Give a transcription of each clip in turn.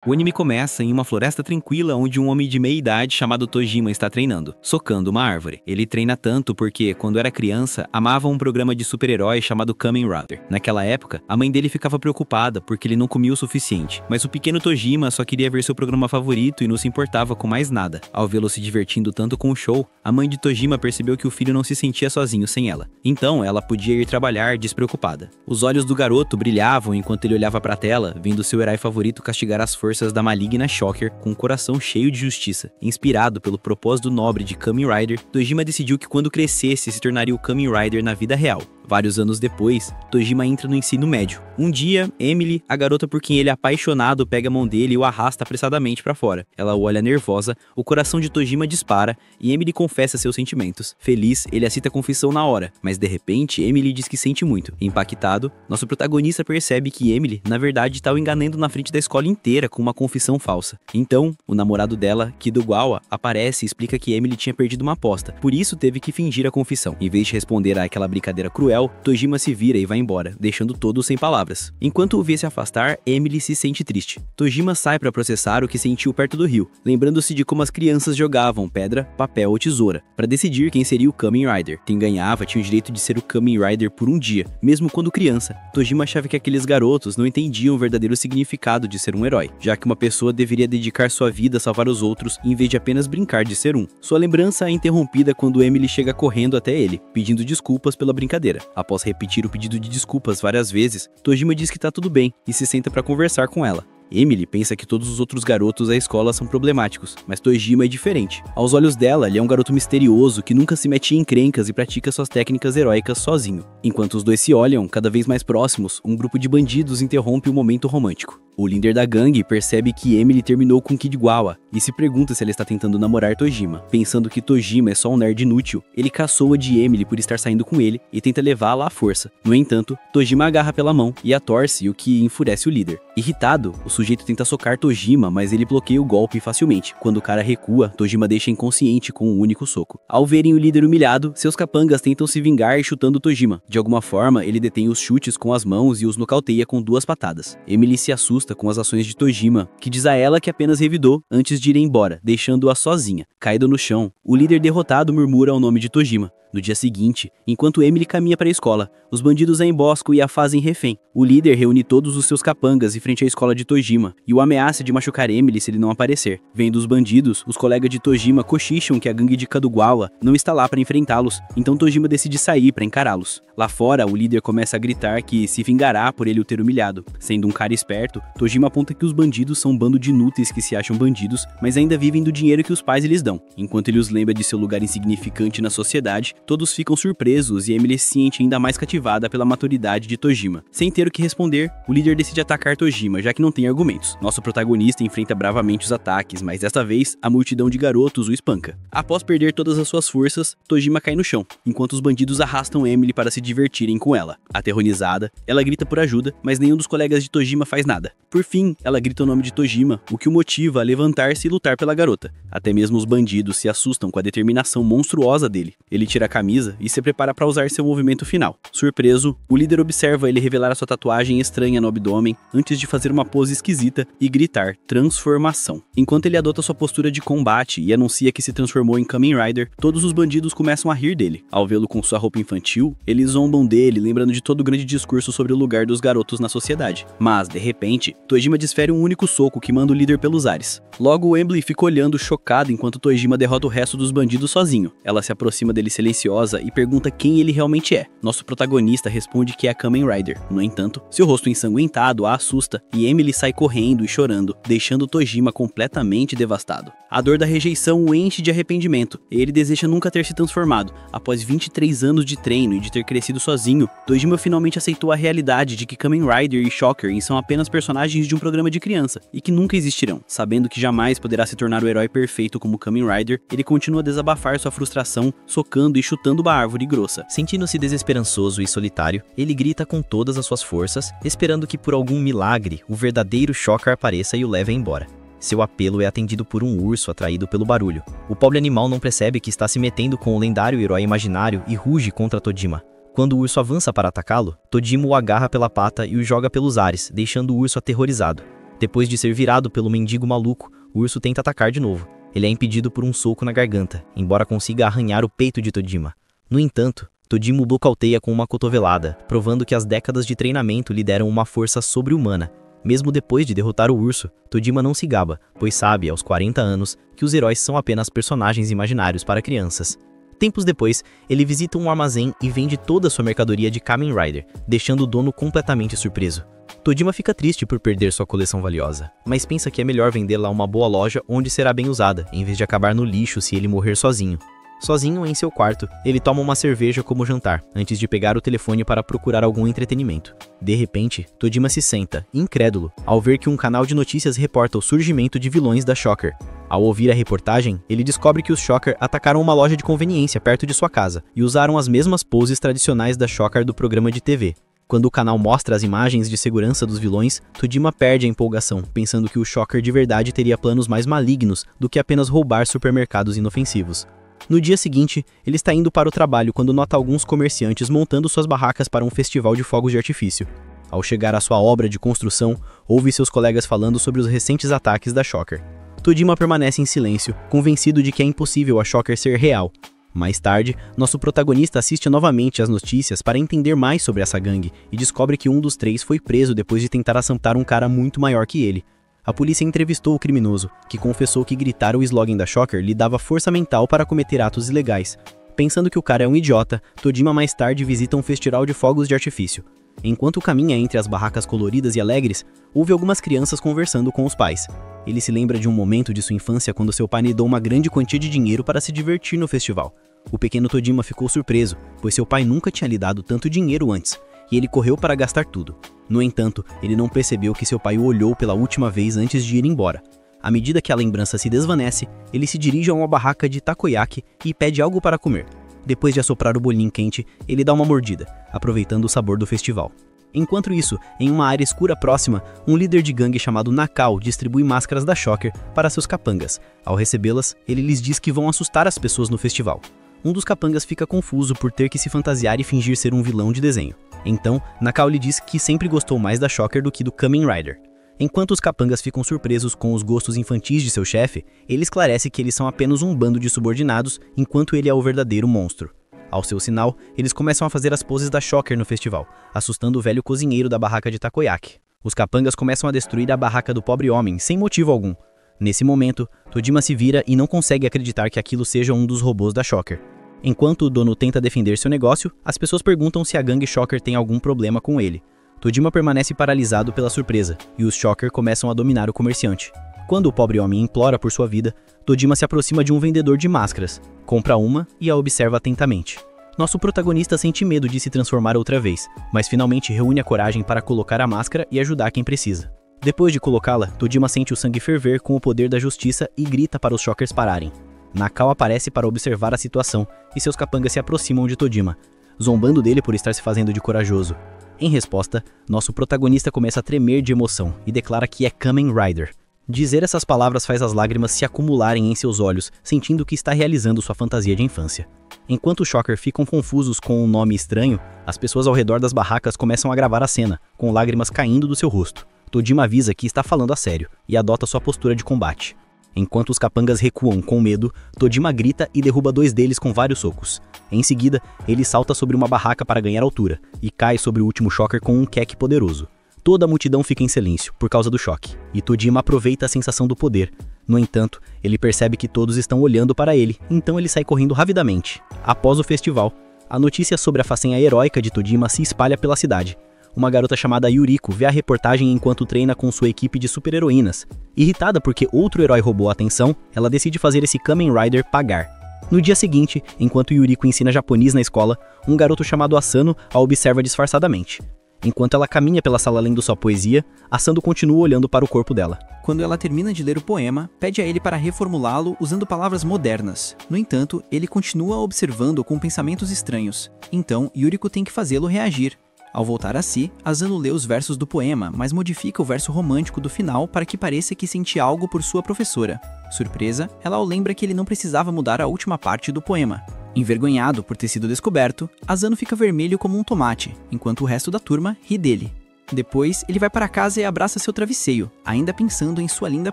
O anime começa em uma floresta tranquila onde um homem de meia idade chamado Tojima está treinando, socando uma árvore. Ele treina tanto porque, quando era criança, amava um programa de super-herói chamado Kamen Rider. Naquela época, a mãe dele ficava preocupada porque ele não comia o suficiente, mas o pequeno Tojima só queria ver seu programa favorito e não se importava com mais nada. Ao vê-lo se divertindo tanto com o show, a mãe de Tojima percebeu que o filho não se sentia sozinho sem ela. Então, ela podia ir trabalhar despreocupada. Os olhos do garoto brilhavam enquanto ele olhava para a tela, vendo seu herói favorito castigar as forças da maligna Shocker com um coração cheio de justiça. Inspirado pelo propósito nobre de Kamen Rider, Tojima decidiu que quando crescesse se tornaria o Kamen Rider na vida real. Vários anos depois, Tojima entra no ensino médio. Um dia, Emily, a garota por quem ele é apaixonado, pega a mão dele e o arrasta apressadamente para fora. Ela o olha nervosa, o coração de Tojima dispara e Emily confessa seus sentimentos. Feliz, ele aceita a confissão na hora, mas de repente, Emily diz que sente muito. Impactado, nosso protagonista percebe que Emily, na verdade, está o enganando na frente da escola inteira com uma confissão falsa. Então, o namorado dela, Kidogawa, aparece e explica que Emily tinha perdido uma aposta, por isso teve que fingir a confissão. Em vez de responder àquela brincadeira cruel, Tojima se vira e vai embora, deixando todos sem palavras. Enquanto o vê se afastar, Emily se sente triste. Tojima sai para processar o que sentiu perto do rio, lembrando-se de como as crianças jogavam pedra, papel ou tesoura, para decidir quem seria o Kamen Rider. Quem ganhava tinha o direito de ser o Kamen Rider por um dia, mesmo quando criança. Tojima achava que aqueles garotos não entendiam o verdadeiro significado de ser um herói, já que uma pessoa deveria dedicar sua vida a salvar os outros em vez de apenas brincar de ser um. Sua lembrança é interrompida quando Emily chega correndo até ele, pedindo desculpas pela brincadeira. Após repetir o pedido de desculpas várias vezes, Tojima diz que tá tudo bem e se senta para conversar com ela. Emily pensa que todos os outros garotos da escola são problemáticos, mas Tojima é diferente. Aos olhos dela, ele é um garoto misterioso que nunca se mete em encrencas e pratica suas técnicas heróicas sozinho. Enquanto os dois se olham, cada vez mais próximos, um grupo de bandidos interrompe o momento romântico. O líder da gangue percebe que Emily terminou com Kidogawa e se pergunta se ela está tentando namorar Tojima. Pensando que Tojima é só um nerd inútil, ele caçoa de Emily por estar saindo com ele e tenta levá-la à força. No entanto, Tojima agarra pela mão e a torce, o que enfurece o líder. Irritado, o sujeito tenta socar Tojima, mas ele bloqueia o golpe facilmente. Quando o cara recua, Tojima deixa inconsciente com um único soco. Ao verem o líder humilhado, seus capangas tentam se vingar chutando Tojima. De alguma forma, ele detém os chutes com as mãos e os nocauteia com 2 patadas. Emily se assusta com as ações de Tojima, que diz a ela que apenas revidou antes de ir embora, deixando-a sozinha. Caído no chão, o líder derrotado murmura o nome de Tojima. No dia seguinte, enquanto Emily caminha para a escola, os bandidos a emboscam e a fazem refém. O líder reúne todos os seus capangas em frente à escola de Tojima e o ameaça de machucar Emily se ele não aparecer. Vendo os bandidos, os colegas de Tojima cochicham que a gangue de Kidogawa não está lá para enfrentá-los, então Tojima decide sair para encará-los. Lá fora, o líder começa a gritar que se vingará por ele o ter humilhado. Sendo um cara esperto, Tojima aponta que os bandidos são um bando de inúteis que se acham bandidos, mas ainda vivem do dinheiro que os pais lhes dão. Enquanto ele os lembra de seu lugar insignificante na sociedade, todos ficam surpresos e Emily se sente ainda mais cativada pela maturidade de Tojima. Sem ter o que responder, o líder decide atacar Tojima, já que não tem argumentos. Nosso protagonista enfrenta bravamente os ataques, mas desta vez, a multidão de garotos o espanca. Após perder todas as suas forças, Tojima cai no chão, enquanto os bandidos arrastam Emily para se divertirem com ela. Aterrorizada, ela grita por ajuda, mas nenhum dos colegas de Tojima faz nada. Por fim, ela grita o nome de Tojima, o que o motiva a levantar-se e lutar pela garota. Até mesmo os bandidos se assustam com a determinação monstruosa dele. Ele tira a camisa e se prepara para usar seu movimento final. Surpreso, o líder observa ele revelar a sua tatuagem estranha no abdômen antes de fazer uma pose esquisita e gritar transformação. Enquanto ele adota sua postura de combate e anuncia que se transformou em Kamen Rider, todos os bandidos começam a rir dele. Ao vê-lo com sua roupa infantil, eles zombam dele, lembrando de todo o grande discurso sobre o lugar dos garotos na sociedade. Mas, de repente, Tojima desfere um único soco que manda o líder pelos ares. Logo, Emily fica olhando chocado enquanto Tojima derrota o resto dos bandidos sozinho. Ela se aproxima dele silenciosa e pergunta quem ele realmente é. Nosso protagonista responde que é a Kamen Rider. No entanto, seu rosto ensanguentado a assusta e Emily sai correndo e chorando, deixando Tojima completamente devastado. A dor da rejeição o enche de arrependimento e ele deseja nunca ter se transformado. Após 23 anos de treino e de ter crescido sozinho, Tojima finalmente aceitou a realidade de que Kamen Rider e Shocker são apenas personagens de um programa de criança e que nunca existirão. Sabendo que jamais poderá se tornar o herói perfeito como Kamen Rider, ele continua a desabafar sua frustração, socando e chutando uma árvore grossa. Sentindo-se desesperançoso e solitário, ele grita com todas as suas forças, esperando que por algum milagre o verdadeiro Shocker apareça e o leve embora. Seu apelo é atendido por um urso atraído pelo barulho. O pobre animal não percebe que está se metendo com o lendário herói imaginário e ruge contra Tojima. Quando o urso avança para atacá-lo, Tojima o agarra pela pata e o joga pelos ares, deixando o urso aterrorizado. Depois de ser virado pelo mendigo maluco, o urso tenta atacar de novo. Ele é impedido por um soco na garganta, embora consiga arranhar o peito de Tojima. No entanto, Tojima o nocauteia com uma cotovelada, provando que as décadas de treinamento lhe deram uma força sobre-humana. Mesmo depois de derrotar o urso, Tojima não se gaba, pois sabe, aos 40 anos, que os heróis são apenas personagens imaginários para crianças. Tempos depois, ele visita um armazém e vende toda a sua mercadoria de Kamen Rider, deixando o dono completamente surpreso. Tojima fica triste por perder sua coleção valiosa, mas pensa que é melhor vendê-la a uma boa loja onde será bem usada, em vez de acabar no lixo se ele morrer sozinho. Sozinho em seu quarto, ele toma uma cerveja como jantar, antes de pegar o telefone para procurar algum entretenimento. De repente, Tojima se senta, incrédulo, ao ver que um canal de notícias reporta o surgimento de vilões da Shocker. Ao ouvir a reportagem, ele descobre que os Shocker atacaram uma loja de conveniência perto de sua casa e usaram as mesmas poses tradicionais da Shocker do programa de TV. Quando o canal mostra as imagens de segurança dos vilões, Tojima perde a empolgação, pensando que o Shocker de verdade teria planos mais malignos do que apenas roubar supermercados inofensivos. No dia seguinte, ele está indo para o trabalho quando nota alguns comerciantes montando suas barracas para um festival de fogos de artifício. Ao chegar à sua obra de construção, ouve seus colegas falando sobre os recentes ataques da Shocker. Tojima permanece em silêncio, convencido de que é impossível a Shocker ser real. Mais tarde, nosso protagonista assiste novamente às notícias para entender mais sobre essa gangue e descobre que um dos três foi preso depois de tentar assaltar um cara muito maior que ele. A polícia entrevistou o criminoso, que confessou que gritar o slogan da Shocker lhe dava força mental para cometer atos ilegais. Pensando que o cara é um idiota, Tojima mais tarde visita um festival de fogos de artifício. Enquanto caminha entre as barracas coloridas e alegres, ouve algumas crianças conversando com os pais. Ele se lembra de um momento de sua infância quando seu pai lhe deu uma grande quantia de dinheiro para se divertir no festival. O pequeno Tojima ficou surpreso, pois seu pai nunca tinha lhe dado tanto dinheiro antes, e ele correu para gastar tudo. No entanto, ele não percebeu que seu pai o olhou pela última vez antes de ir embora. À medida que a lembrança se desvanece, ele se dirige a uma barraca de takoyaki e pede algo para comer. Depois de assoprar o bolinho quente, ele dá uma mordida, aproveitando o sabor do festival. Enquanto isso, em uma área escura próxima, um líder de gangue chamado Nakao distribui máscaras da Shocker para seus capangas. Ao recebê-las, ele lhes diz que vão assustar as pessoas no festival. Um dos capangas fica confuso por ter que se fantasiar e fingir ser um vilão de desenho. Então, Nakao lhe diz que sempre gostou mais da Shocker do que do Kamen Rider. Enquanto os capangas ficam surpresos com os gostos infantis de seu chefe, ele esclarece que eles são apenas um bando de subordinados, enquanto ele é o verdadeiro monstro. Ao seu sinal, eles começam a fazer as poses da Shocker no festival, assustando o velho cozinheiro da barraca de takoyaki. Os capangas começam a destruir a barraca do pobre homem, sem motivo algum. Nesse momento, Tojima se vira e não consegue acreditar que aquilo seja um dos robôs da Shocker. Enquanto o dono tenta defender seu negócio, as pessoas perguntam se a gangue Shocker tem algum problema com ele. Tojima permanece paralisado pela surpresa, e os Shocker começam a dominar o comerciante. Quando o pobre homem implora por sua vida, Tojima se aproxima de um vendedor de máscaras, compra uma e a observa atentamente. Nosso protagonista sente medo de se transformar outra vez, mas finalmente reúne a coragem para colocar a máscara e ajudar quem precisa. Depois de colocá-la, Tojima sente o sangue ferver com o poder da justiça e grita para os Shockers pararem. Nakao aparece para observar a situação e seus capangas se aproximam de Tojima, zombando dele por estar se fazendo de corajoso. Em resposta, nosso protagonista começa a tremer de emoção e declara que é Kamen Rider. Dizer essas palavras faz as lágrimas se acumularem em seus olhos, sentindo que está realizando sua fantasia de infância. Enquanto os Shocker ficam confusos com um nome estranho, as pessoas ao redor das barracas começam a gravar a cena, com lágrimas caindo do seu rosto. Tojima avisa que está falando a sério e adota sua postura de combate. Enquanto os capangas recuam com medo, Tojima grita e derruba dois deles com vários socos. Em seguida, ele salta sobre uma barraca para ganhar altura e cai sobre o último Shocker com um queque poderoso. Toda a multidão fica em silêncio por causa do choque, e Tojima aproveita a sensação do poder. No entanto, ele percebe que todos estão olhando para ele, então ele sai correndo rapidamente. Após o festival, a notícia sobre a façanha heróica de Tojima se espalha pela cidade. Uma garota chamada Yuriko vê a reportagem enquanto treina com sua equipe de super-heroínas. Irritada porque outro herói roubou a atenção, ela decide fazer esse Kamen Rider pagar. No dia seguinte, enquanto Yuriko ensina japonês na escola, um garoto chamado Asano a observa disfarçadamente. Enquanto ela caminha pela sala lendo sua poesia, Asano continua olhando para o corpo dela. Quando ela termina de ler o poema, pede a ele para reformulá-lo usando palavras modernas. No entanto, ele continua observando com pensamentos estranhos. Então, Yuriko tem que fazê-lo reagir. Ao voltar a si, Asano lê os versos do poema, mas modifica o verso romântico do final para que pareça que sente algo por sua professora. Surpresa, ela o lembra que ele não precisava mudar a última parte do poema. Envergonhado por ter sido descoberto, Asano fica vermelho como um tomate, enquanto o resto da turma ri dele. Depois, ele vai para casa e abraça seu travesseiro, ainda pensando em sua linda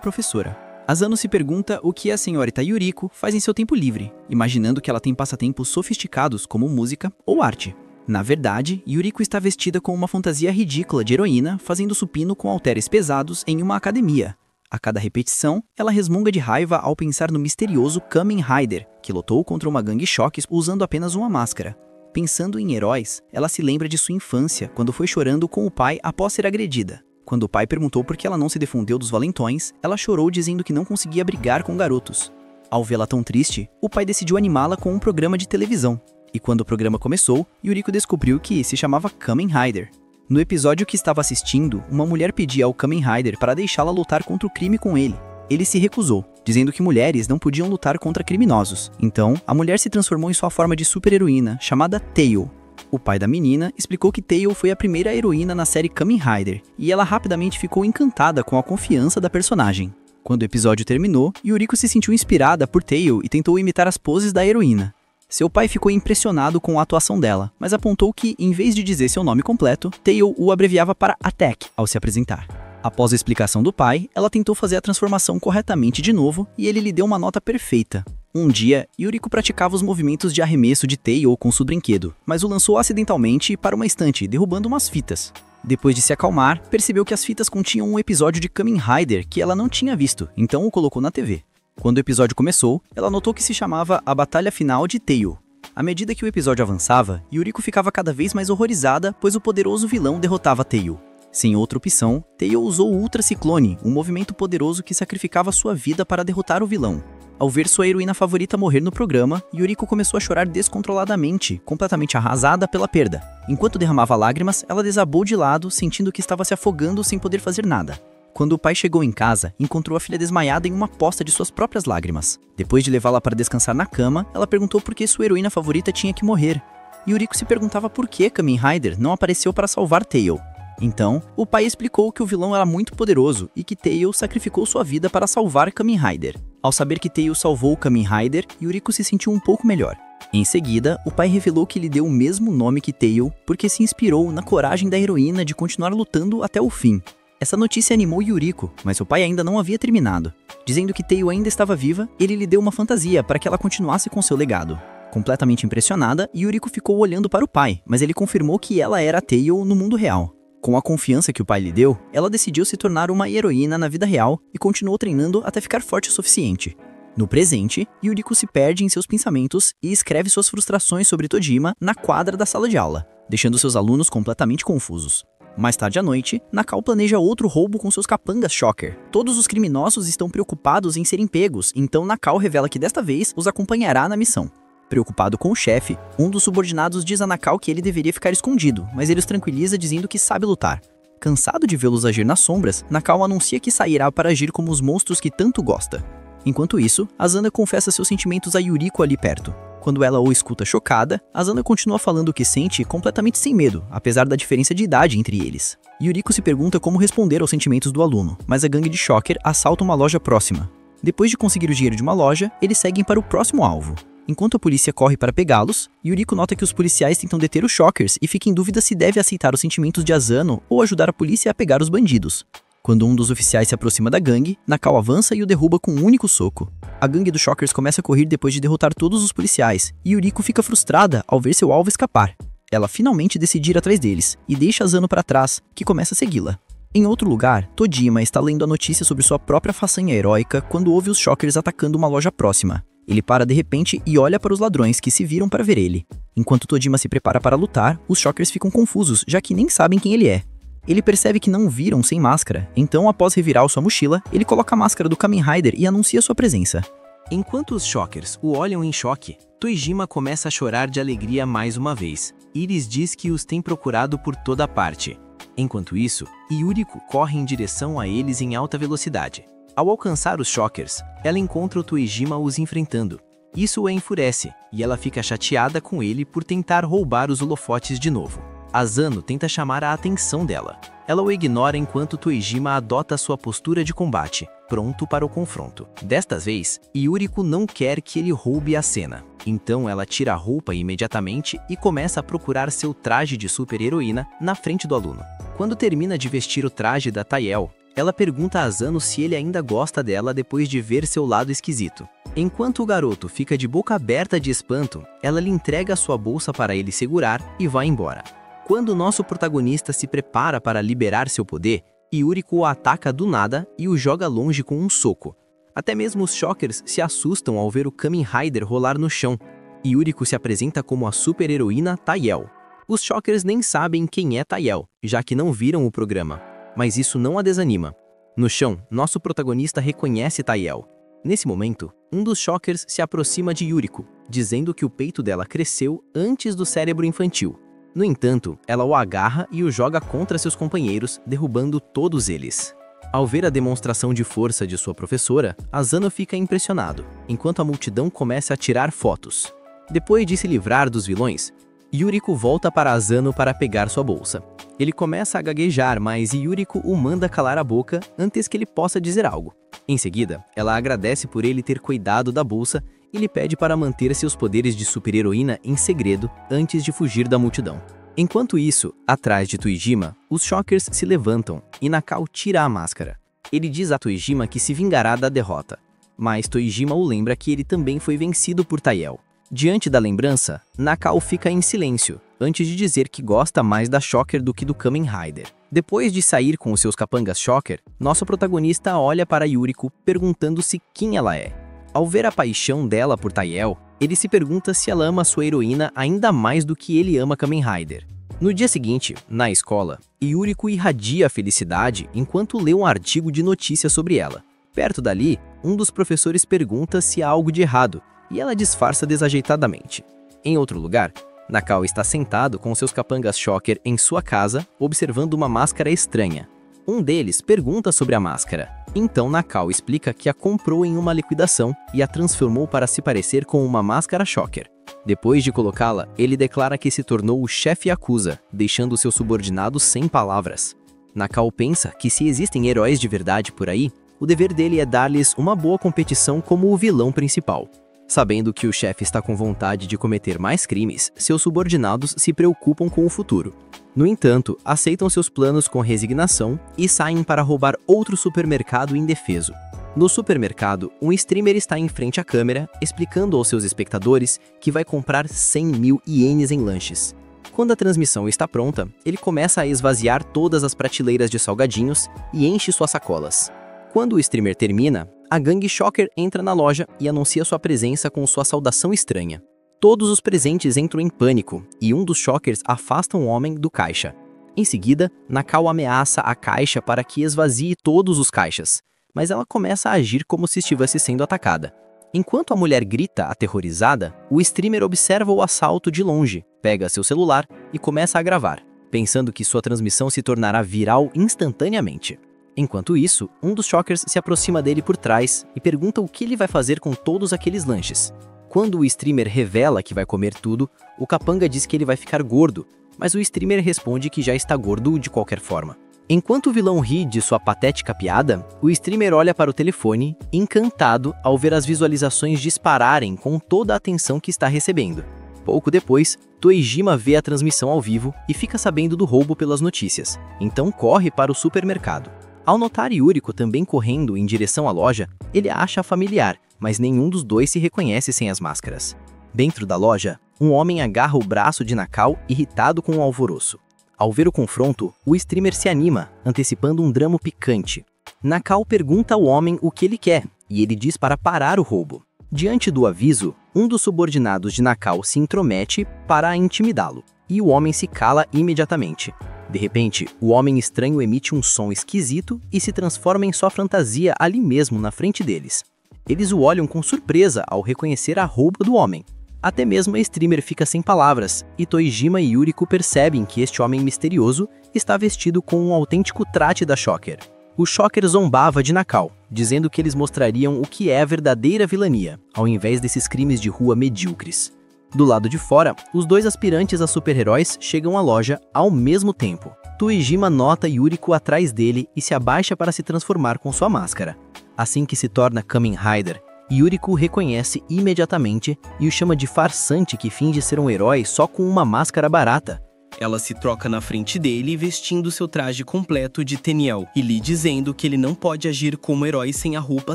professora. Asano se pergunta o que a senhorita Yuriko faz em seu tempo livre, imaginando que ela tem passatempos sofisticados como música ou arte. Na verdade, Yuriko está vestida com uma fantasia ridícula de heroína, fazendo supino com halteres pesados em uma academia. A cada repetição, ela resmunga de raiva ao pensar no misterioso Kamen Rider, que lutou contra uma gangue choques usando apenas uma máscara. Pensando em heróis, ela se lembra de sua infância, quando foi chorando com o pai após ser agredida. Quando o pai perguntou por que ela não se defendeu dos valentões, ela chorou dizendo que não conseguia brigar com garotos. Ao vê-la tão triste, o pai decidiu animá-la com um programa de televisão. E quando o programa começou, Yuriko descobriu que se chamava Kamen Rider. No episódio que estava assistindo, uma mulher pedia ao Kamen Rider para deixá-la lutar contra o crime com ele. Ele se recusou, dizendo que mulheres não podiam lutar contra criminosos. Então, a mulher se transformou em sua forma de super-heroína, chamada Tail. O pai da menina explicou que Tail foi a primeira heroína na série Kamen Rider, e ela rapidamente ficou encantada com a confiança da personagem. Quando o episódio terminou, Yuriko se sentiu inspirada por Tail e tentou imitar as poses da heroína. Seu pai ficou impressionado com a atuação dela, mas apontou que, em vez de dizer seu nome completo, Tail o abreviava para Attack ao se apresentar. Após a explicação do pai, ela tentou fazer a transformação corretamente de novo e ele lhe deu uma nota perfeita. Um dia, Yuriko praticava os movimentos de arremesso de Tail com seu brinquedo, mas o lançou acidentalmente para uma estante, derrubando umas fitas. Depois de se acalmar, percebeu que as fitas continham um episódio de Kamen Rider que ela não tinha visto, então o colocou na TV. Quando o episódio começou, ela notou que se chamava A Batalha Final de Tail. À medida que o episódio avançava, Yuriko ficava cada vez mais horrorizada, pois o poderoso vilão derrotava Tail. Sem outra opção, Tail usou o Ultra Ciclone, um movimento poderoso que sacrificava sua vida para derrotar o vilão. Ao ver sua heroína favorita morrer no programa, Yuriko começou a chorar descontroladamente, completamente arrasada pela perda. Enquanto derramava lágrimas, ela desabou de lado, sentindo que estava se afogando sem poder fazer nada. Quando o pai chegou em casa, encontrou a filha desmaiada em uma poça de suas próprias lágrimas. Depois de levá-la para descansar na cama, ela perguntou por que sua heroína favorita tinha que morrer. Yuriko se perguntava por que Kamen Rider não apareceu para salvar Tail. Então, o pai explicou que o vilão era muito poderoso e que Tail sacrificou sua vida para salvar Kamen Rider. Ao saber que Tail salvou Kamen Rider, Yuriko se sentiu um pouco melhor. Em seguida, o pai revelou que lhe deu o mesmo nome que Tail porque se inspirou na coragem da heroína de continuar lutando até o fim. Essa notícia animou Yuriko, mas o pai ainda não havia terminado. Dizendo que Tail ainda estava viva, ele lhe deu uma fantasia para que ela continuasse com seu legado. Completamente impressionada, Yuriko ficou olhando para o pai, mas ele confirmou que ela era Tail no mundo real. Com a confiança que o pai lhe deu, ela decidiu se tornar uma heroína na vida real e continuou treinando até ficar forte o suficiente. No presente, Yuriko se perde em seus pensamentos e escreve suas frustrações sobre Tojima na quadra da sala de aula, deixando seus alunos completamente confusos. Mais tarde à noite, Nakao planeja outro roubo com seus capangas Shocker. Todos os criminosos estão preocupados em serem pegos, então Nakao revela que desta vez os acompanhará na missão. Preocupado com o chefe, um dos subordinados diz a Nakao que ele deveria ficar escondido, mas ele os tranquiliza dizendo que sabe lutar. Cansado de vê-los agir nas sombras, Nakao anuncia que sairá para agir como os monstros que tanto gosta. Enquanto isso, Asana confessa seus sentimentos a Yuriko ali perto. Quando ela o escuta chocada, Asana continua falando o que sente completamente sem medo, apesar da diferença de idade entre eles. Yuriko se pergunta como responder aos sentimentos do aluno, mas a gangue de Shocker assalta uma loja próxima. Depois de conseguir o dinheiro de uma loja, eles seguem para o próximo alvo. Enquanto a polícia corre para pegá-los, Yuriko nota que os policiais tentam deter os Shockers e fica em dúvida se deve aceitar os sentimentos de Asano ou ajudar a polícia a pegar os bandidos. Quando um dos oficiais se aproxima da gangue, Nakao avança e o derruba com um único soco. A gangue dos Shockers começa a correr depois de derrotar todos os policiais, e Yuriko fica frustrada ao ver seu alvo escapar. Ela finalmente decide ir atrás deles, e deixa Asano para trás, que começa a segui-la. Em outro lugar, Tojima está lendo a notícia sobre sua própria façanha heróica quando ouve os Shockers atacando uma loja próxima. Ele para de repente e olha para os ladrões que se viram para ver ele. Enquanto Tojima se prepara para lutar, os Shockers ficam confusos, já que nem sabem quem ele é. Ele percebe que não viram sem máscara, então após revirar sua mochila, ele coloca a máscara do Kamen Rider e anuncia sua presença. Enquanto os Shockers o olham em choque, Tojima começa a chorar de alegria mais uma vez. Iris diz que os tem procurado por toda parte. Enquanto isso, Yuriko corre em direção a eles em alta velocidade. Ao alcançar os Shockers, ela encontra o Tojima os enfrentando. Isso a enfurece, e ela fica chateada com ele por tentar roubar os holofotes de novo. Asano tenta chamar a atenção dela. Ela o ignora enquanto Tojima adota sua postura de combate, pronto para o confronto. Desta vez, Yuriko não quer que ele roube a cena. Então ela tira a roupa imediatamente e começa a procurar seu traje de super-heroína na frente do aluno. Quando termina de vestir o traje da Taiel, ela pergunta a Asano se ele ainda gosta dela depois de ver seu lado esquisito. Enquanto o garoto fica de boca aberta de espanto, ela lhe entrega sua bolsa para ele segurar e vai embora. Quando nosso protagonista se prepara para liberar seu poder, Yuriko o ataca do nada e o joga longe com um soco. Até mesmo os Shockers se assustam ao ver o Kamen Rider rolar no chão. Yuriko se apresenta como a super-heroína Taiel. Os Shockers nem sabem quem é Taiel, já que não viram o programa. Mas isso não a desanima. No chão, nosso protagonista reconhece Taiel. Nesse momento, um dos Shockers se aproxima de Yuriko, dizendo que o peito dela cresceu antes do cérebro infantil. No entanto, ela o agarra e o joga contra seus companheiros, derrubando todos eles. Ao ver a demonstração de força de sua professora, Asano fica impressionado, enquanto a multidão começa a tirar fotos. Depois de se livrar dos vilões, Yuriko volta para Asano para pegar sua bolsa. Ele começa a gaguejar, mas Yuriko o manda calar a boca antes que ele possa dizer algo. Em seguida, ela agradece por ele ter cuidado da bolsa e lhe pede para manter seus poderes de super-heroína em segredo antes de fugir da multidão. Enquanto isso, atrás de Toijima, os Shockers se levantam e Nakao tira a máscara. Ele diz a Toijima que se vingará da derrota, mas Toijima o lembra que ele também foi vencido por Taiel. Diante da lembrança, Nakao fica em silêncio, antes de dizer que gosta mais da Shocker do que do Kamen Rider. Depois de sair com os seus capangas Shocker, nosso protagonista olha para Yuriko perguntando-se quem ela é. Ao ver a paixão dela por Taiel, ele se pergunta se ela ama sua heroína ainda mais do que ele ama Kamen Rider. No dia seguinte, na escola, Yuriko irradia felicidade enquanto lê um artigo de notícia sobre ela. Perto dali, um dos professores pergunta se há algo de errado, e ela disfarça desajeitadamente. Em outro lugar, Nakao está sentado com seus capangas Shocker em sua casa, observando uma máscara estranha. Um deles pergunta sobre a máscara. Então Nakao explica que a comprou em uma liquidação e a transformou para se parecer com uma máscara Shocker. Depois de colocá-la, ele declara que se tornou o chefe Yakuza, deixando seus subordinados sem palavras. Nakao pensa que se existem heróis de verdade por aí, o dever dele é dar-lhes uma boa competição como o vilão principal. Sabendo que o chefe está com vontade de cometer mais crimes, seus subordinados se preocupam com o futuro. No entanto, aceitam seus planos com resignação e saem para roubar outro supermercado indefeso. No supermercado, um streamer está em frente à câmera, explicando aos seus espectadores que vai comprar 100.000 ienes em lanches. Quando a transmissão está pronta, ele começa a esvaziar todas as prateleiras de salgadinhos e enche suas sacolas. Quando o streamer termina, a gangue Shocker entra na loja e anuncia sua presença com sua saudação estranha. Todos os presentes entram em pânico e um dos Shockers afasta um homem do caixa. Em seguida, Nakao ameaça a caixa para que esvazie todos os caixas, mas ela começa a agir como se estivesse sendo atacada. Enquanto a mulher grita aterrorizada, o streamer observa o assalto de longe, pega seu celular e começa a gravar, pensando que sua transmissão se tornará viral instantaneamente. Enquanto isso, um dos Shockers se aproxima dele por trás e pergunta o que ele vai fazer com todos aqueles lanches. Quando o streamer revela que vai comer tudo, o capanga diz que ele vai ficar gordo, mas o streamer responde que já está gordo de qualquer forma. Enquanto o vilão ri de sua patética piada, o streamer olha para o telefone, encantado ao ver as visualizações dispararem com toda a atenção que está recebendo. Pouco depois, Toijima vê a transmissão ao vivo e fica sabendo do roubo pelas notícias, então corre para o supermercado. Ao notar Yuriko também correndo em direção à loja, ele a acha familiar, mas nenhum dos dois se reconhece sem as máscaras. Dentro da loja, um homem agarra o braço de Nakao, irritado com o alvoroço. Ao ver o confronto, o streamer se anima, antecipando um drama picante. Nakao pergunta ao homem o que ele quer, e ele diz para parar o roubo. Diante do aviso, um dos subordinados de Nakao se intromete para intimidá-lo, e o homem se cala imediatamente. De repente, o homem estranho emite um som esquisito e se transforma em sua fantasia ali mesmo na frente deles. Eles o olham com surpresa ao reconhecer a roupa do homem. Até mesmo a streamer fica sem palavras, e Toijima e Yuriko percebem que este homem misterioso está vestido com um autêntico traje da Shocker. O Shocker zombava de Nakao, dizendo que eles mostrariam o que é a verdadeira vilania, ao invés desses crimes de rua medíocres. Do lado de fora, os dois aspirantes a super-heróis chegam à loja ao mesmo tempo. Toijima nota Yuriko atrás dele e se abaixa para se transformar com sua máscara. Assim que se torna Kamen Rider, Yuriko o reconhece imediatamente e o chama de farsante que finge ser um herói só com uma máscara barata. Ela se troca na frente dele vestindo seu traje completo de Tenniel e lhe dizendo que ele não pode agir como herói sem a roupa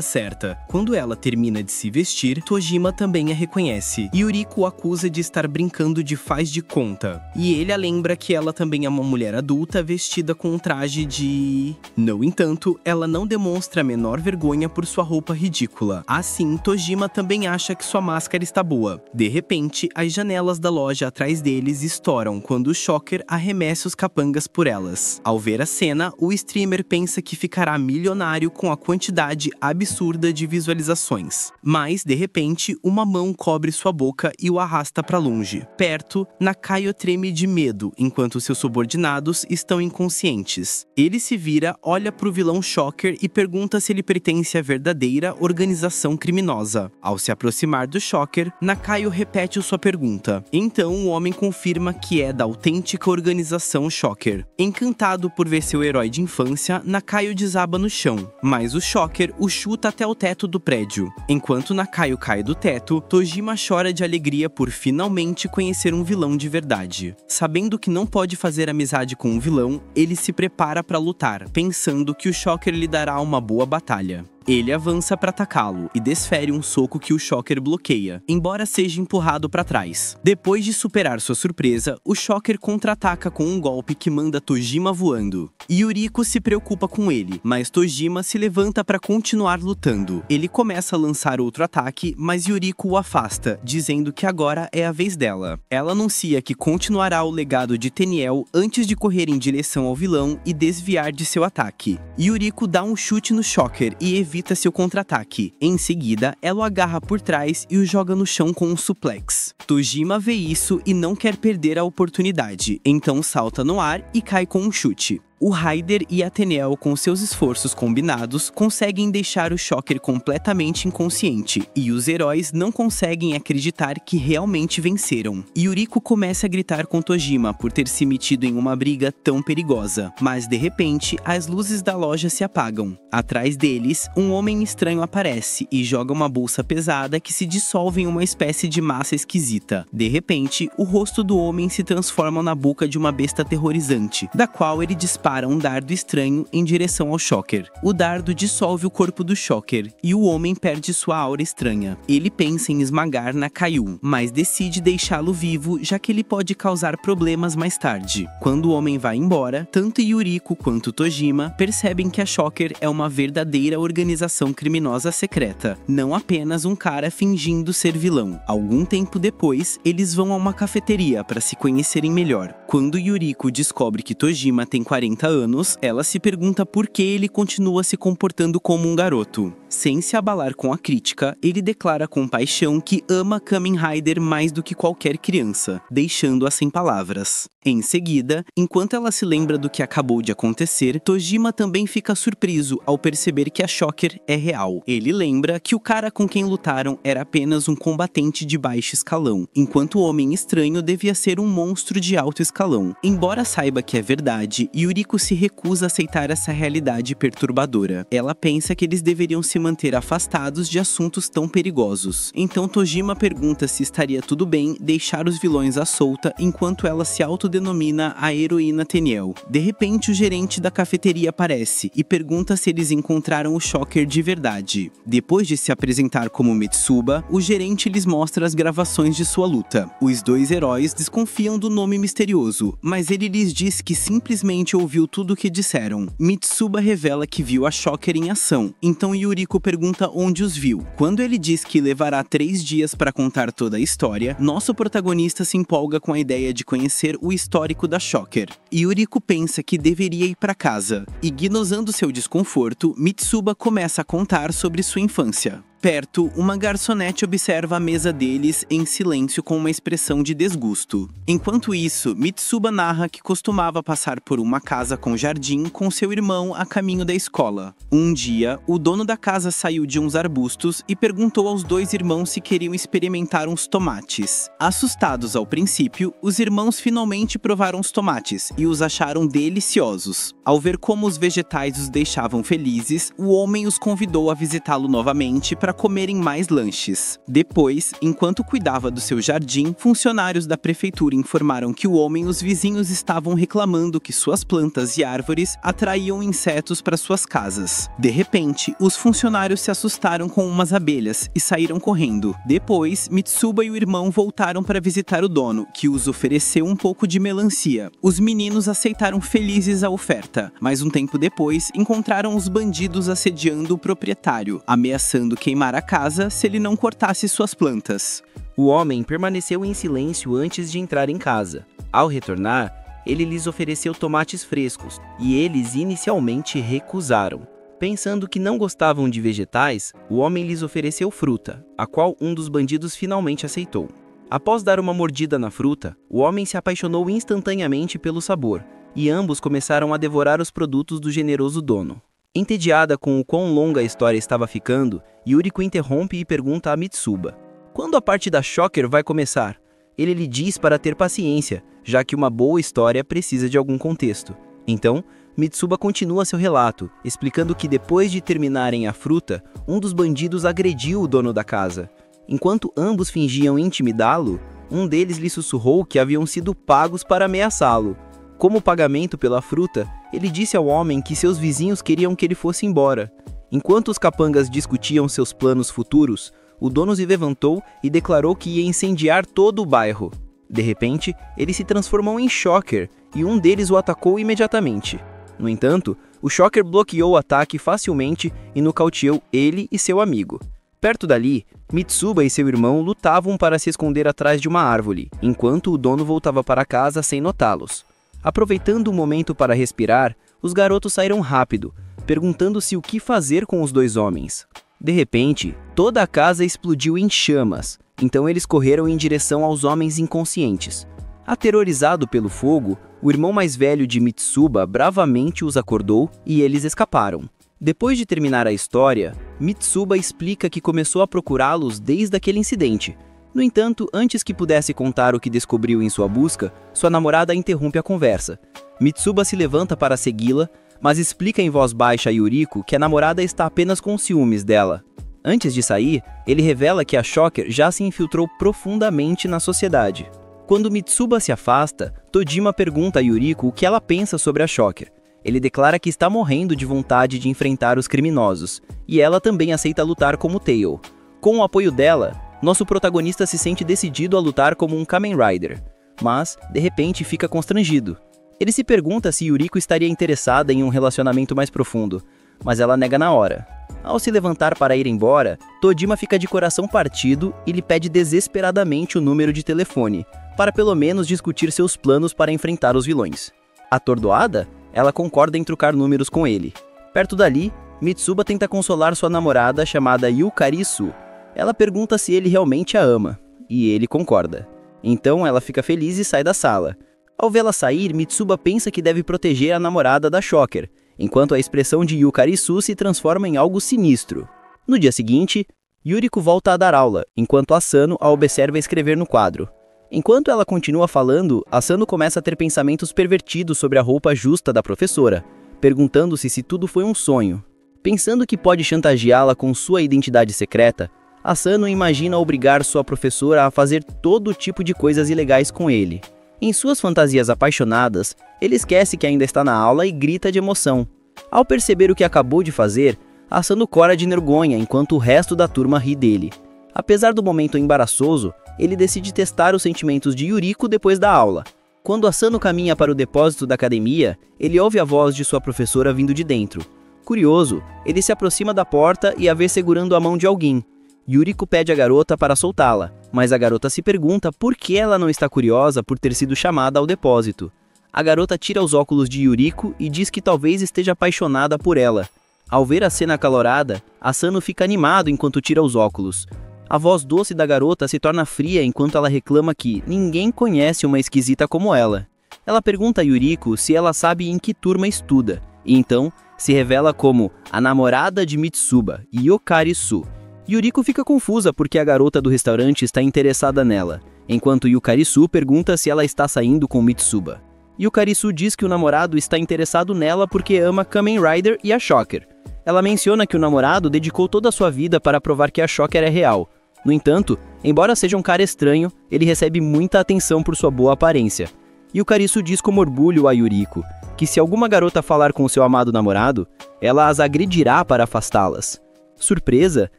certa. Quando ela termina de se vestir, Tojima também a reconhece. Yuriko o acusa de estar brincando de faz de conta. E ele a lembra que ela também é uma mulher adulta vestida com um traje de... No entanto, ela não demonstra a menor vergonha por sua roupa ridícula. Assim, Tojima também acha que sua máscara está boa. De repente, as janelas da loja atrás deles estouram quando o Shocker arremessa os capangas por elas. Ao ver a cena, o streamer pensa que ficará milionário com a quantidade absurda de visualizações. Mas, de repente, uma mão cobre sua boca e o arrasta para longe. Perto, Nakayo treme de medo, enquanto seus subordinados estão inconscientes. Ele se vira, olha para o vilão Shocker e pergunta se ele pertence à verdadeira organização criminosa. Ao se aproximar do Shocker, Nakayo repete sua pergunta. Então, o homem confirma que é da autêntica organização Shocker. Encantado por ver seu herói de infância, Nakayo desaba no chão, mas o Shocker o chuta até o teto do prédio. Enquanto Nakayo cai do teto, Tojima chora de alegria por finalmente conhecer um vilão de verdade. Sabendo que não pode fazer amizade com um vilão, ele se prepara para lutar, pensando que o Shocker lhe dará uma boa batalha. Ele avança para atacá-lo e desfere um soco que o Shocker bloqueia, embora seja empurrado para trás. Depois de superar sua surpresa, o Shocker contra-ataca com um golpe que manda Tojima voando. Yuriko se preocupa com ele, mas Tojima se levanta para continuar lutando. Ele começa a lançar outro ataque, mas Yuriko o afasta, dizendo que agora é a vez dela. Ela anuncia que continuará o legado de Tenniel antes de correr em direção ao vilão e desviar de seu ataque. Yuriko dá um chute no Shocker e evita seu contra-ataque. Em seguida, ela o agarra por trás e o joga no chão com um suplex. Tojima vê isso e não quer perder a oportunidade, então salta no ar e cai com um chute. O Raider e a Tenniel, com seus esforços combinados, conseguem deixar o Shocker completamente inconsciente, e os heróis não conseguem acreditar que realmente venceram. Yuriko começa a gritar com Tojima por ter se metido em uma briga tão perigosa, mas de repente as luzes da loja se apagam. Atrás deles, um homem estranho aparece e joga uma bolsa pesada que se dissolve em uma espécie de massa esquisita. De repente, o rosto do homem se transforma na boca de uma besta aterrorizante, da qual ele dispara um dardo estranho em direção ao Shocker. O dardo dissolve o corpo do Shocker e o homem perde sua aura estranha. Ele pensa em esmagar Nakayo, mas decide deixá-lo vivo, já que ele pode causar problemas mais tarde. Quando o homem vai embora, tanto Yuriko quanto Tojima percebem que a Shocker é uma verdadeira organização criminosa secreta, não apenas um cara fingindo ser vilão. Algum tempo depois, eles vão a uma cafeteria para se conhecerem melhor. Quando Yuriko descobre que Tojima tem 40 anos, ela se pergunta por que ele continua se comportando como um garoto. Sem se abalar com a crítica, ele declara com paixão que ama Kamen Rider mais do que qualquer criança, deixando-a sem palavras. Em seguida, enquanto ela se lembra do que acabou de acontecer, Tojima também fica surpreso ao perceber que a Shocker é real. Ele lembra que o cara com quem lutaram era apenas um combatente de baixo escalão, enquanto o homem estranho devia ser um monstro de alto escalão. Embora saiba que é verdade, Yuriko se recusa a aceitar essa realidade perturbadora. Ela pensa que eles deveriam se manter afastados de assuntos tão perigosos. Então Tojima pergunta se estaria tudo bem deixar os vilões à solta enquanto ela se autodenomina a heroína Tenniel. De repente, o gerente da cafeteria aparece e pergunta se eles encontraram o Shocker de verdade. Depois de se apresentar como Mitsuba, o gerente lhes mostra as gravações de sua luta. Os dois heróis desconfiam do nome misterioso, mas ele lhes diz que simplesmente ouviu tudo o que disseram. Mitsuba revela que viu a Shocker em ação, então Yuriko pergunta onde os viu. Quando ele diz que levará 3 dias para contar toda a história, nosso protagonista se empolga com a ideia de conhecer o histórico da Shocker. Yuriko pensa que deveria ir para casa. Ignorando seu desconforto, Mitsuba começa a contar sobre sua infância. Perto, uma garçonete observa a mesa deles em silêncio com uma expressão de desgosto. Enquanto isso, Mitsuba narra que costumava passar por uma casa com jardim com seu irmão a caminho da escola. Um dia, o dono da casa saiu de uns arbustos e perguntou aos dois irmãos se queriam experimentar uns tomates. Assustados ao princípio, os irmãos finalmente provaram os tomates e os acharam deliciosos. Ao ver como os vegetais os deixavam felizes, o homem os convidou a visitá-lo novamente para comerem mais lanches. Depois, enquanto cuidava do seu jardim, funcionários da prefeitura informaram que o homem e os vizinhos estavam reclamando que suas plantas e árvores atraíam insetos para suas casas. De repente, os funcionários se assustaram com umas abelhas e saíram correndo. Depois, Mitsuba e o irmão voltaram para visitar o dono, que os ofereceu um pouco de melancia. Os meninos aceitaram felizes a oferta, mas um tempo depois encontraram os bandidos assediando o proprietário, ameaçando queimar a casa se ele não cortasse suas plantas. O homem permaneceu em silêncio antes de entrar em casa. Ao retornar, ele lhes ofereceu tomates frescos, e eles inicialmente recusaram. Pensando que não gostavam de vegetais, o homem lhes ofereceu fruta, a qual um dos bandidos finalmente aceitou. Após dar uma mordida na fruta, o homem se apaixonou instantaneamente pelo sabor, e ambos começaram a devorar os produtos do generoso dono. Entediada com o quão longa a história estava ficando, Yuriko interrompe e pergunta a Mitsuba: quando a parte da Shocker vai começar? Ele lhe diz para ter paciência, já que uma boa história precisa de algum contexto. Então, Mitsuba continua seu relato, explicando que depois de terminarem a fruta, um dos bandidos agrediu o dono da casa. Enquanto ambos fingiam intimidá-lo, um deles lhe sussurrou que haviam sido pagos para ameaçá-lo. Como pagamento pela fruta, ele disse ao homem que seus vizinhos queriam que ele fosse embora. Enquanto os capangas discutiam seus planos futuros, o dono se levantou e declarou que ia incendiar todo o bairro. De repente, ele se transformou em Shocker e um deles o atacou imediatamente. No entanto, o Shocker bloqueou o ataque facilmente e nocauteou ele e seu amigo. Perto dali, Mitsuba e seu irmão lutavam para se esconder atrás de uma árvore, enquanto o dono voltava para casa sem notá-los. Aproveitando o momento para respirar, os garotos saíram rápido, perguntando-se o que fazer com os dois homens. De repente, toda a casa explodiu em chamas, então eles correram em direção aos homens inconscientes. Aterrorizado pelo fogo, o irmão mais velho de Mitsuba bravamente os acordou e eles escaparam. Depois de terminar a história, Mitsuba explica que começou a procurá-los desde aquele incidente. No entanto, antes que pudesse contar o que descobriu em sua busca, sua namorada interrompe a conversa. Mitsuba se levanta para segui-la, mas explica em voz baixa a Yuriko que a namorada está apenas com ciúmes dela. Antes de sair, ele revela que a Shocker já se infiltrou profundamente na sociedade. Quando Mitsuba se afasta, Tojima pergunta a Yuriko o que ela pensa sobre a Shocker. Ele declara que está morrendo de vontade de enfrentar os criminosos, e ela também aceita lutar como Tail. Com o apoio dela, nosso protagonista se sente decidido a lutar como um Kamen Rider, mas, de repente, fica constrangido. Ele se pergunta se Yuriko estaria interessada em um relacionamento mais profundo, mas ela nega na hora. Ao se levantar para ir embora, Tojima fica de coração partido e lhe pede desesperadamente o número de telefone, para pelo menos discutir seus planos para enfrentar os vilões. Atordoada, ela concorda em trocar números com ele. Perto dali, Mitsuba tenta consolar sua namorada chamada Yukari Su. Ela pergunta se ele realmente a ama, e ele concorda. Então ela fica feliz e sai da sala. Ao vê-la sair, Mitsuba pensa que deve proteger a namorada da Shocker, enquanto a expressão de Yukari Su se transforma em algo sinistro. No dia seguinte, Yuriko volta a dar aula, enquanto Asano a observa escrever no quadro. Enquanto ela continua falando, Asano começa a ter pensamentos pervertidos sobre a roupa justa da professora, perguntando-se se tudo foi um sonho. Pensando que pode chantageá-la com sua identidade secreta, Asano imagina obrigar sua professora a fazer todo tipo de coisas ilegais com ele. Em suas fantasias apaixonadas, ele esquece que ainda está na aula e grita de emoção. Ao perceber o que acabou de fazer, Asano cora de vergonha enquanto o resto da turma ri dele. Apesar do momento embaraçoso, ele decide testar os sentimentos de Yuriko depois da aula. Quando Asano caminha para o depósito da academia, ele ouve a voz de sua professora vindo de dentro. Curioso, ele se aproxima da porta e a vê segurando a mão de alguém. Yuriko pede à garota para soltá-la, mas a garota se pergunta por que ela não está curiosa por ter sido chamada ao depósito. A garota tira os óculos de Yuriko e diz que talvez esteja apaixonada por ela. Ao ver a cena acalorada, Asano fica animado enquanto tira os óculos. A voz doce da garota se torna fria enquanto ela reclama que ninguém conhece uma esquisita como ela. Ela pergunta a Yuriko se ela sabe em que turma estuda, e então se revela como a namorada de Mitsuba, Yukari Su. Yuriko fica confusa porque a garota do restaurante está interessada nela, enquanto Yukari Su pergunta se ela está saindo com Mitsuba. Yukari Su diz que o namorado está interessado nela porque ama Kamen Rider e a Shocker. Ela menciona que o namorado dedicou toda a sua vida para provar que a Shocker é real. No entanto, embora seja um cara estranho, ele recebe muita atenção por sua boa aparência. Yukarisu diz com orgulho a Yuriko que se alguma garota falar com seu amado namorado, ela as agredirá para afastá-las. Surpresa,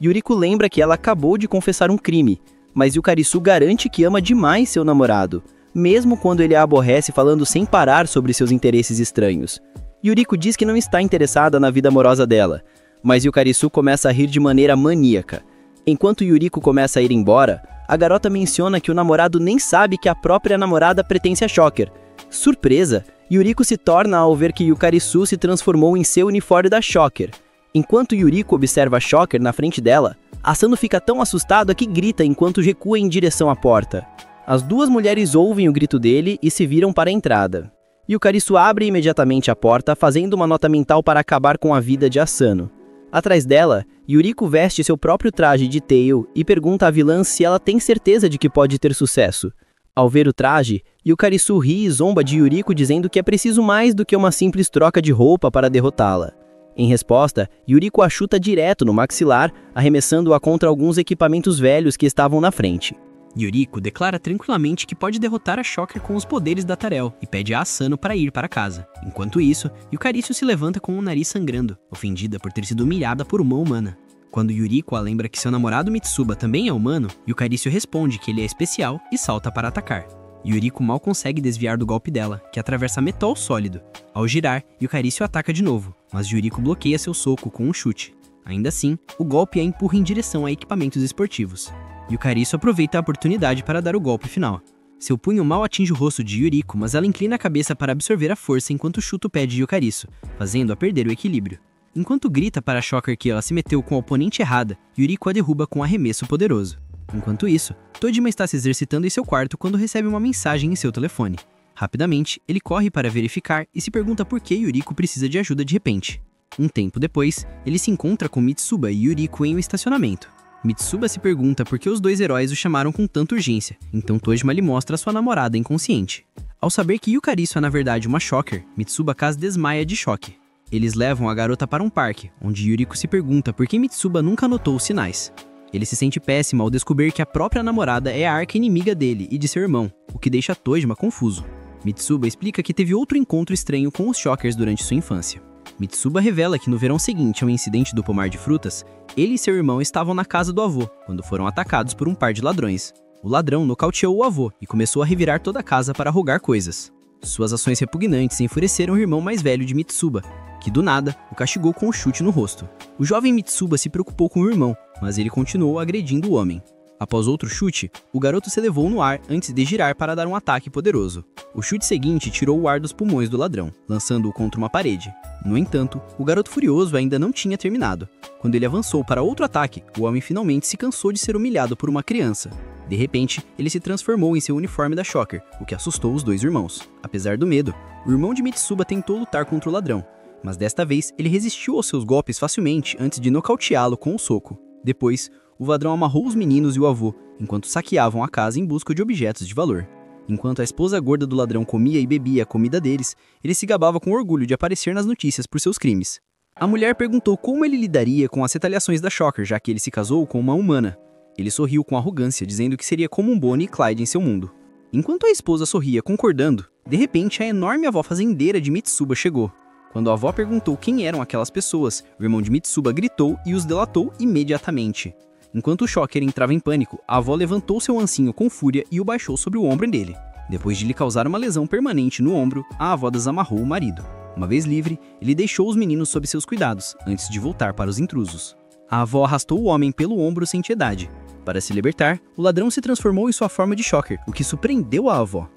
Yuriko lembra que ela acabou de confessar um crime, mas Yukarisu garante que ama demais seu namorado, mesmo quando ele a aborrece falando sem parar sobre seus interesses estranhos. Yuriko diz que não está interessada na vida amorosa dela, mas Yukarisu começa a rir de maneira maníaca. Enquanto Yuriko começa a ir embora, a garota menciona que o namorado nem sabe que a própria namorada pertence a Shocker. Surpresa, Yuriko se torna ao ver que Yukarisu se transformou em seu uniforme da Shocker. Enquanto Yuriko observa a Shocker na frente dela, Asano fica tão assustado que grita enquanto recua em direção à porta. As duas mulheres ouvem o grito dele e se viram para a entrada. Yukarisu abre imediatamente a porta, fazendo uma nota mental para acabar com a vida de Asano. Atrás dela, Yuriko veste seu próprio traje de Tail e pergunta à vilã se ela tem certeza de que pode ter sucesso. Ao ver o traje, Yukarisu ri e zomba de Yuriko dizendo que é preciso mais do que uma simples troca de roupa para derrotá-la. Em resposta, Yuriko a chuta direto no maxilar, arremessando-a contra alguns equipamentos velhos que estavam na frente. Yuriko declara tranquilamente que pode derrotar a Shocker com os poderes da Tarel e pede a Asano para ir para casa. Enquanto isso, Yukarisu se levanta com o nariz sangrando, ofendida por ter sido humilhada por uma humana. Quando Yuriko a lembra que seu namorado Mitsuba também é humano, Yukarisu responde que ele é especial e salta para atacar. Yuriko mal consegue desviar do golpe dela, que atravessa metal sólido. Ao girar, Yukarisu ataca de novo, mas Yuriko bloqueia seu soco com um chute. Ainda assim, o golpe a empurra em direção a equipamentos esportivos. Yukarisu aproveita a oportunidade para dar o golpe final. Seu punho mal atinge o rosto de Yuriko, mas ela inclina a cabeça para absorver a força enquanto chuta o pé de Yukarisu, fazendo-a perder o equilíbrio. Enquanto grita para Shocker que ela se meteu com a oponente errada, Yuriko a derruba com um arremesso poderoso. Enquanto isso, Tojima está se exercitando em seu quarto quando recebe uma mensagem em seu telefone. Rapidamente, ele corre para verificar e se pergunta por que Yuriko precisa de ajuda de repente. Um tempo depois, ele se encontra com Mitsuba e Yuriko em um estacionamento. Mitsuba se pergunta por que os dois heróis o chamaram com tanta urgência, então Tojima lhe mostra sua namorada inconsciente. Ao saber que Yukarisu é na verdade uma Shocker, Mitsuba quase desmaia de choque. Eles levam a garota para um parque, onde Yuriko se pergunta por que Mitsuba nunca notou os sinais. Ele se sente péssimo ao descobrir que a própria namorada é a arqui-inimiga dele e de seu irmão, o que deixa Tojima confuso. Mitsuba explica que teve outro encontro estranho com os Shockers durante sua infância. Mitsuba revela que no verão seguinte ao incidente do pomar de frutas, ele e seu irmão estavam na casa do avô, quando foram atacados por um par de ladrões. O ladrão nocauteou o avô e começou a revirar toda a casa para roubar coisas. Suas ações repugnantes enfureceram o irmão mais velho de Mitsuba, que do nada o castigou com um chute no rosto. O jovem Mitsuba se preocupou com o irmão, mas ele continuou agredindo o homem. Após outro chute, o garoto se elevou no ar antes de girar para dar um ataque poderoso. O chute seguinte tirou o ar dos pulmões do ladrão, lançando-o contra uma parede. No entanto, o garoto furioso ainda não tinha terminado. Quando ele avançou para outro ataque, o homem finalmente se cansou de ser humilhado por uma criança. De repente, ele se transformou em seu uniforme da Shocker, o que assustou os dois irmãos. Apesar do medo, o irmão de Mitsuba tentou lutar contra o ladrão, mas desta vez ele resistiu aos seus golpes facilmente antes de nocauteá-lo com um soco. Depois, o ladrão amarrou os meninos e o avô, enquanto saqueavam a casa em busca de objetos de valor. Enquanto a esposa gorda do ladrão comia e bebia a comida deles, ele se gabava com orgulho de aparecer nas notícias por seus crimes. A mulher perguntou como ele lidaria com as retaliações da Shocker, já que ele se casou com uma humana. Ele sorriu com arrogância, dizendo que seria como um Bonnie e Clyde em seu mundo. Enquanto a esposa sorria concordando, de repente a enorme avó fazendeira de Mitsuba chegou. Quando a avó perguntou quem eram aquelas pessoas, o irmão de Mitsuba gritou e os delatou imediatamente. Enquanto o Shocker entrava em pânico, a avó levantou seu ancinho com fúria e o baixou sobre o ombro dele. Depois de lhe causar uma lesão permanente no ombro, a avó desamarrou o marido. Uma vez livre, ele deixou os meninos sob seus cuidados, antes de voltar para os intrusos. A avó arrastou o homem pelo ombro sem piedade. Para se libertar, o ladrão se transformou em sua forma de Shocker, o que surpreendeu a avó.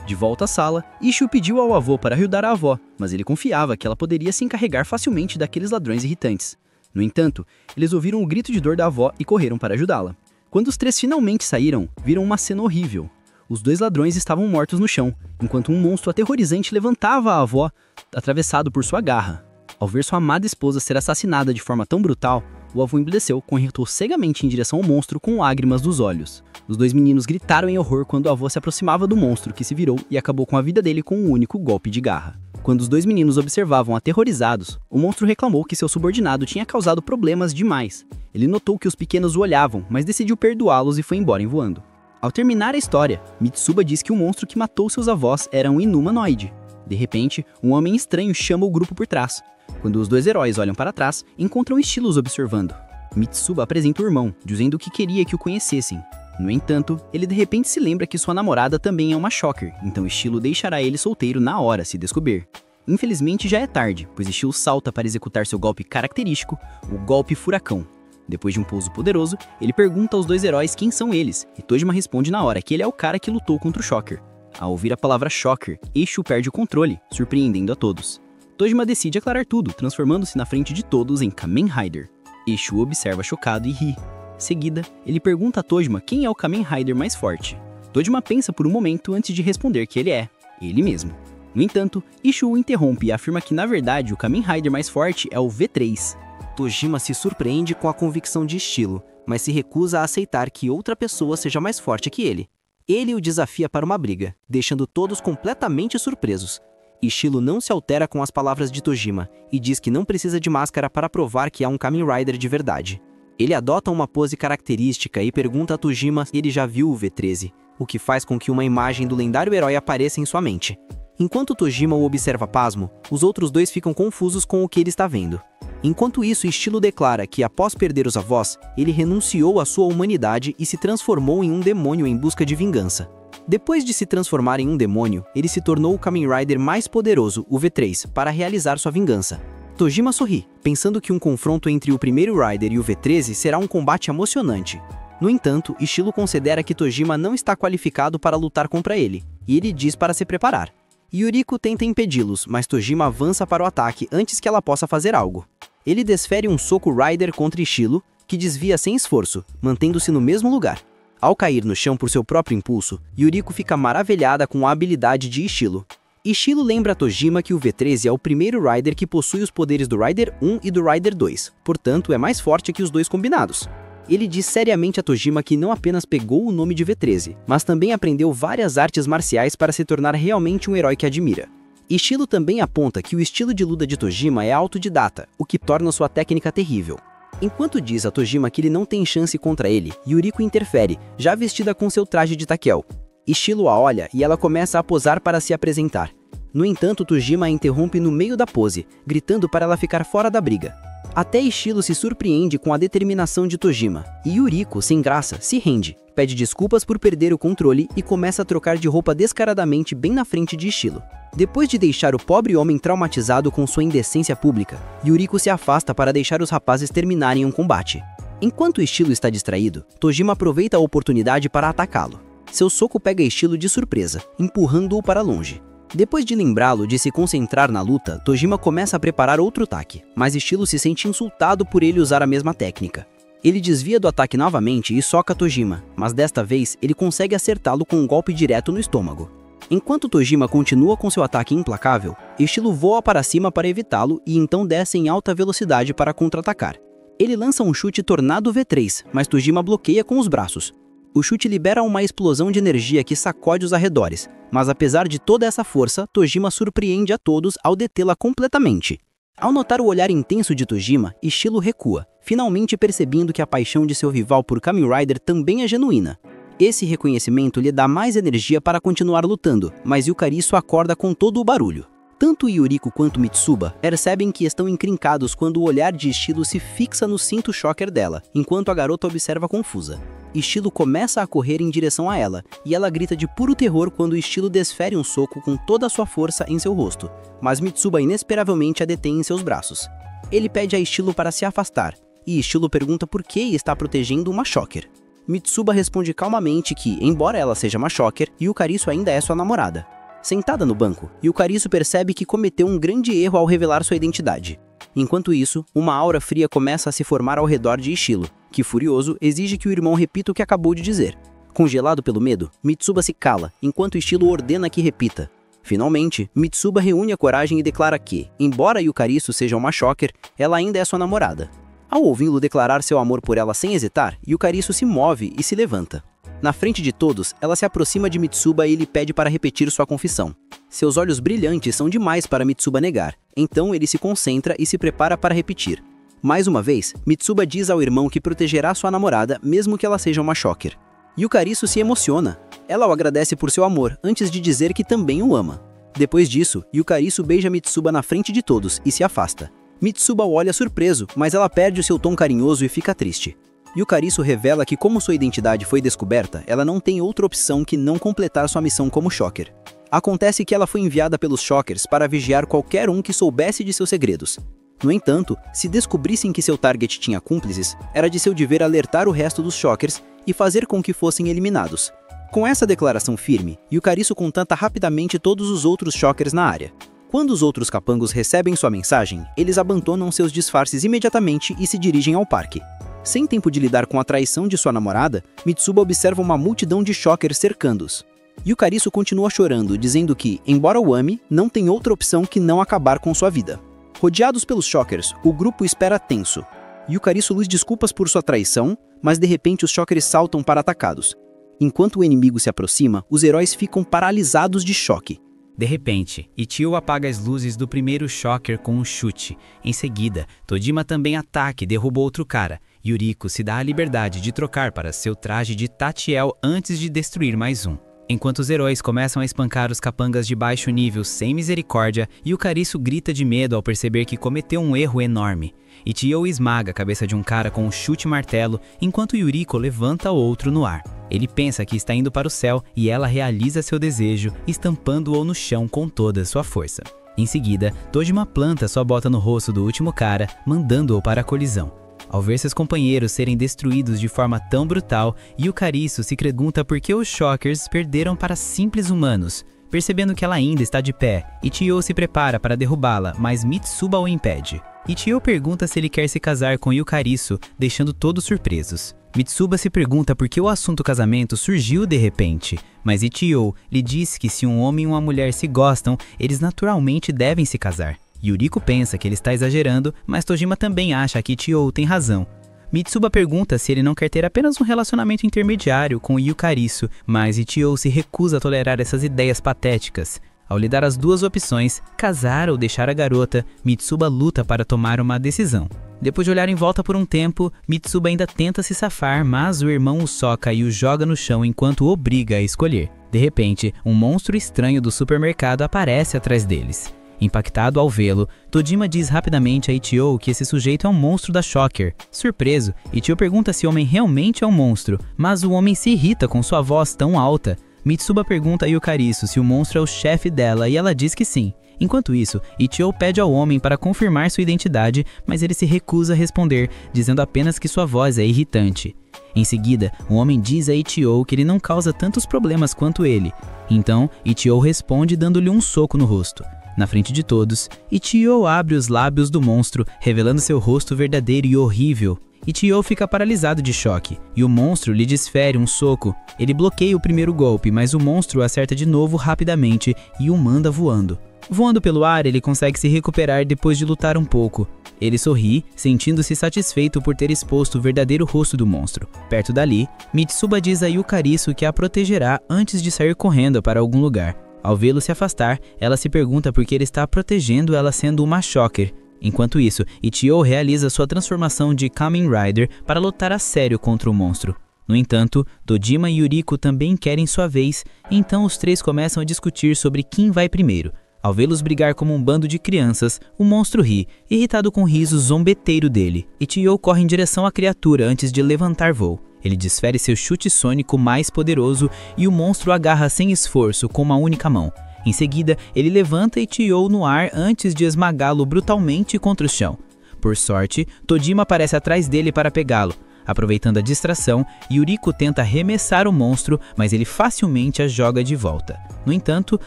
De volta à sala, Ishu pediu ao avô para ajudar a avó, mas ele confiava que ela poderia se encarregar facilmente daqueles ladrões irritantes. No entanto, eles ouviram o grito de dor da avó e correram para ajudá-la. Quando os três finalmente saíram, viram uma cena horrível. Os dois ladrões estavam mortos no chão, enquanto um monstro aterrorizante levantava a avó, atravessado por sua garra. Ao ver sua amada esposa ser assassinada de forma tão brutal, o avô emudeceu, correu cegamente em direção ao monstro com lágrimas nos olhos. Os dois meninos gritaram em horror quando o avô se aproximava do monstro, que se virou e acabou com a vida dele com um único golpe de garra. Quando os dois meninos observavam aterrorizados, o monstro reclamou que seu subordinado tinha causado problemas demais. Ele notou que os pequenos o olhavam, mas decidiu perdoá-los e foi embora voando. Ao terminar a história, Mitsuba diz que o monstro que matou seus avós era um inumanoide. De repente, um homem estranho chama o grupo por trás. Quando os dois heróis olham para trás, encontram Estilo os observando. Mitsuba apresenta o irmão, dizendo que queria que o conhecessem. No entanto, ele de repente se lembra que sua namorada também é uma Shocker, então Estilo deixará ele solteiro na hora se descobrir. Infelizmente já é tarde, pois Estilo salta para executar seu golpe característico, o golpe furacão. Depois de um pouso poderoso, ele pergunta aos dois heróis quem são eles, e Tojima responde na hora que ele é o cara que lutou contra o Shocker. Ao ouvir a palavra Shocker, Eshu perde o controle, surpreendendo a todos. Tojima decide aclarar tudo, transformando-se na frente de todos em Kamen Rider. Eshu observa chocado e ri. Seguida, ele pergunta a Tojima quem é o Kamen Rider mais forte. Tojima pensa por um momento antes de responder que ele é ele mesmo. No entanto, Eshu o interrompe e afirma que na verdade o Kamen Rider mais forte é o V3. Tojima se surpreende com a convicção de Estilo, mas se recusa a aceitar que outra pessoa seja mais forte que ele. Ele o desafia para uma briga, deixando todos completamente surpresos. Estilo não se altera com as palavras de Tojima e diz que não precisa de máscara para provar que é um Kamen Rider de verdade. Ele adota uma pose característica e pergunta a Tojima se ele já viu o V13, o que faz com que uma imagem do lendário herói apareça em sua mente. Enquanto Tojima o observa pasmo, os outros dois ficam confusos com o que ele está vendo. Enquanto isso, Estilo declara que após perder os avós, ele renunciou à sua humanidade e se transformou em um demônio em busca de vingança. Depois de se transformar em um demônio, ele se tornou o Kamen Rider mais poderoso, o V3, para realizar sua vingança. Tojima sorri, pensando que um confronto entre o primeiro Rider e o V13 será um combate emocionante. No entanto, Estilo considera que Tojima não está qualificado para lutar contra ele, e ele diz para se preparar. Yuriko tenta impedi-los, mas Tojima avança para o ataque antes que ela possa fazer algo. Ele desfere um soco Rider contra Estilo, que desvia sem esforço, mantendo-se no mesmo lugar. Ao cair no chão por seu próprio impulso, Yuriko fica maravilhada com a habilidade de Estilo. Estilo lembra a Tojima que o V13 é o primeiro Rider que possui os poderes do Rider 1 e do Rider 2, portanto é mais forte que os dois combinados. Ele diz seriamente a Tojima que não apenas pegou o nome de V13, mas também aprendeu várias artes marciais para se tornar realmente um herói que admira. Estilo também aponta que o estilo de luta de Tojima é autodidata, o que torna sua técnica terrível. Enquanto diz a Tojima que ele não tem chance contra ele, Yuriko interfere, já vestida com seu traje de Takel. Estilo a olha e ela começa a posar para se apresentar. No entanto, Tojima a interrompe no meio da pose, gritando para ela ficar fora da briga. Até Estilo se surpreende com a determinação de Tojima, e Yuriko, sem graça, se rende, pede desculpas por perder o controle e começa a trocar de roupa descaradamente bem na frente de Estilo. Depois de deixar o pobre homem traumatizado com sua indecência pública, Yuriko se afasta para deixar os rapazes terminarem um combate. Enquanto Estilo está distraído, Tojima aproveita a oportunidade para atacá-lo. Seu soco pega Estilo de surpresa, empurrando-o para longe. Depois de lembrá-lo de se concentrar na luta, Tojima começa a preparar outro ataque, mas Estilo se sente insultado por ele usar a mesma técnica. Ele desvia do ataque novamente e soca Tojima, mas desta vez ele consegue acertá-lo com um golpe direto no estômago. Enquanto Tojima continua com seu ataque implacável, Estilo voa para cima para evitá-lo e então desce em alta velocidade para contra-atacar. Ele lança um chute Tornado V3, mas Tojima bloqueia com os braços. O chute libera uma explosão de energia que sacode os arredores, mas apesar de toda essa força, Tojima surpreende a todos ao detê-la completamente. Ao notar o olhar intenso de Tojima, Estilo recua, finalmente percebendo que a paixão de seu rival por Kamen Rider também é genuína. Esse reconhecimento lhe dá mais energia para continuar lutando, mas Yukarisu acorda com todo o barulho. Tanto Yuriko quanto Mitsuba percebem que estão encrencados quando o olhar de Estilo se fixa no cinto shocker dela, enquanto a garota observa confusa. Estilo começa a correr em direção a ela, e ela grita de puro terror quando Estilo desfere um soco com toda a sua força em seu rosto, mas Mitsuba inesperavelmente a detém em seus braços. Ele pede a Estilo para se afastar, e Estilo pergunta por que está protegendo uma shocker. Mitsuba responde calmamente que, embora ela seja uma shocker, Yukarisu ainda é sua namorada. Sentada no banco, Yukarisu percebe que cometeu um grande erro ao revelar sua identidade. Enquanto isso, uma aura fria começa a se formar ao redor de Estilo, que, furioso, exige que o irmão repita o que acabou de dizer. Congelado pelo medo, Mitsuba se cala, enquanto Estilo ordena que repita. Finalmente, Mitsuba reúne a coragem e declara que, embora Yukarisu seja uma shocker, ela ainda é sua namorada. Ao ouvi-lo declarar seu amor por ela sem hesitar, Yukarisu se move e se levanta. Na frente de todos, ela se aproxima de Mitsuba e lhe pede para repetir sua confissão. Seus olhos brilhantes são demais para Mitsuba negar, então ele se concentra e se prepara para repetir. Mais uma vez, Mitsuba diz ao irmão que protegerá sua namorada mesmo que ela seja uma shocker. Yukarisu se emociona. Ela o agradece por seu amor, antes de dizer que também o ama. Depois disso, Yukarisu beija Mitsuba na frente de todos e se afasta. Mitsuba o olha surpreso, mas ela perde o seu tom carinhoso e fica triste. Yukarisu revela que como sua identidade foi descoberta, ela não tem outra opção que não completar sua missão como shocker. Acontece que ela foi enviada pelos shockers para vigiar qualquer um que soubesse de seus segredos. No entanto, se descobrissem que seu target tinha cúmplices, era de seu dever alertar o resto dos shockers e fazer com que fossem eliminados. Com essa declaração firme, Yukarisu contata rapidamente todos os outros shockers na área. Quando os outros capangos recebem sua mensagem, eles abandonam seus disfarces imediatamente e se dirigem ao parque. Sem tempo de lidar com a traição de sua namorada, Mitsuba observa uma multidão de shockers cercando-os. Yukarisu continua chorando, dizendo que, embora o ame, não tem outra opção que não acabar com sua vida. Rodeados pelos shockers, o grupo espera tenso. Yukarisu lhes desculpas por sua traição, mas de repente os shockers saltam para atacá-los. Enquanto o inimigo se aproxima, os heróis ficam paralisados de choque. De repente, Ichigo apaga as luzes do primeiro shocker com um chute. Em seguida, Tojima também ataca e derruba outro cara. Yuriko se dá a liberdade de trocar para seu traje de Tatiel antes de destruir mais um. Enquanto os heróis começam a espancar os capangas de baixo nível sem misericórdia, Yukarisu grita de medo ao perceber que cometeu um erro enorme. Ichigo esmaga a cabeça de um cara com um chute-martelo, enquanto Yuriko levanta outro no ar. Ele pensa que está indo para o céu e ela realiza seu desejo, estampando-o no chão com toda sua força. Em seguida, Tojima planta sua bota no rosto do último cara, mandando-o para a colisão. Ao ver seus companheiros serem destruídos de forma tão brutal, Yukarisu se pergunta por que os shockers perderam para simples humanos. Percebendo que ela ainda está de pé, Ichigo se prepara para derrubá-la, mas Mitsuba o impede. Ichigo pergunta se ele quer se casar com Yukarisu, deixando todos surpresos. Mitsuba se pergunta por que o assunto casamento surgiu de repente, mas Ichigo lhe diz que se um homem e uma mulher se gostam, eles naturalmente devem se casar. Yuriko pensa que ele está exagerando, mas Tojima também acha que Ichigo tem razão. Mitsuba pergunta se ele não quer ter apenas um relacionamento intermediário com Yukarisu, mas Ichigo se recusa a tolerar essas ideias patéticas. Ao lhe dar as duas opções, casar ou deixar a garota, Mitsuba luta para tomar uma decisão. Depois de olhar em volta por um tempo, Mitsuba ainda tenta se safar, mas o irmão o soca e o joga no chão enquanto o obriga a escolher. De repente, um monstro estranho do supermercado aparece atrás deles. Impactado ao vê-lo, Tojima diz rapidamente a Ichigo que esse sujeito é um monstro da Shocker. Surpreso, Ichigo pergunta se o homem realmente é um monstro, mas o homem se irrita com sua voz tão alta. Mitsuba pergunta a Yukarisu se o monstro é o chefe dela e ela diz que sim. Enquanto isso, Ichigo pede ao homem para confirmar sua identidade, mas ele se recusa a responder, dizendo apenas que sua voz é irritante. Em seguida, o homem diz a Ichigo que ele não causa tantos problemas quanto ele. Então, Ichigo responde dando-lhe um soco no rosto. Na frente de todos, Ichigo abre os lábios do monstro, revelando seu rosto verdadeiro e horrível. Ichigo fica paralisado de choque, e o monstro lhe desfere um soco. Ele bloqueia o primeiro golpe, mas o monstro acerta de novo rapidamente e o manda voando. Voando pelo ar, ele consegue se recuperar depois de lutar um pouco. Ele sorri, sentindo-se satisfeito por ter exposto o verdadeiro rosto do monstro. Perto dali, Mitsuba diz a Yukarisu que a protegerá antes de sair correndo para algum lugar. Ao vê-lo se afastar, ela se pergunta por que ele está protegendo ela sendo uma shocker. Enquanto isso, Ichigo realiza sua transformação de Kamen Rider para lutar a sério contra o monstro. No entanto, Tojima e Yuriko também querem sua vez, então os três começam a discutir sobre quem vai primeiro. Ao vê-los brigar como um bando de crianças, o monstro ri, irritado com o riso zombeteiro dele. Ichigo corre em direção à criatura antes de levantar voo. Ele desfere seu chute sônico mais poderoso e o monstro agarra sem esforço com uma única mão. Em seguida, ele levanta Ichigo no ar antes de esmagá-lo brutalmente contra o chão. Por sorte, Tojima aparece atrás dele para pegá-lo. Aproveitando a distração, Yuriko tenta arremessar o monstro, mas ele facilmente a joga de volta. No entanto,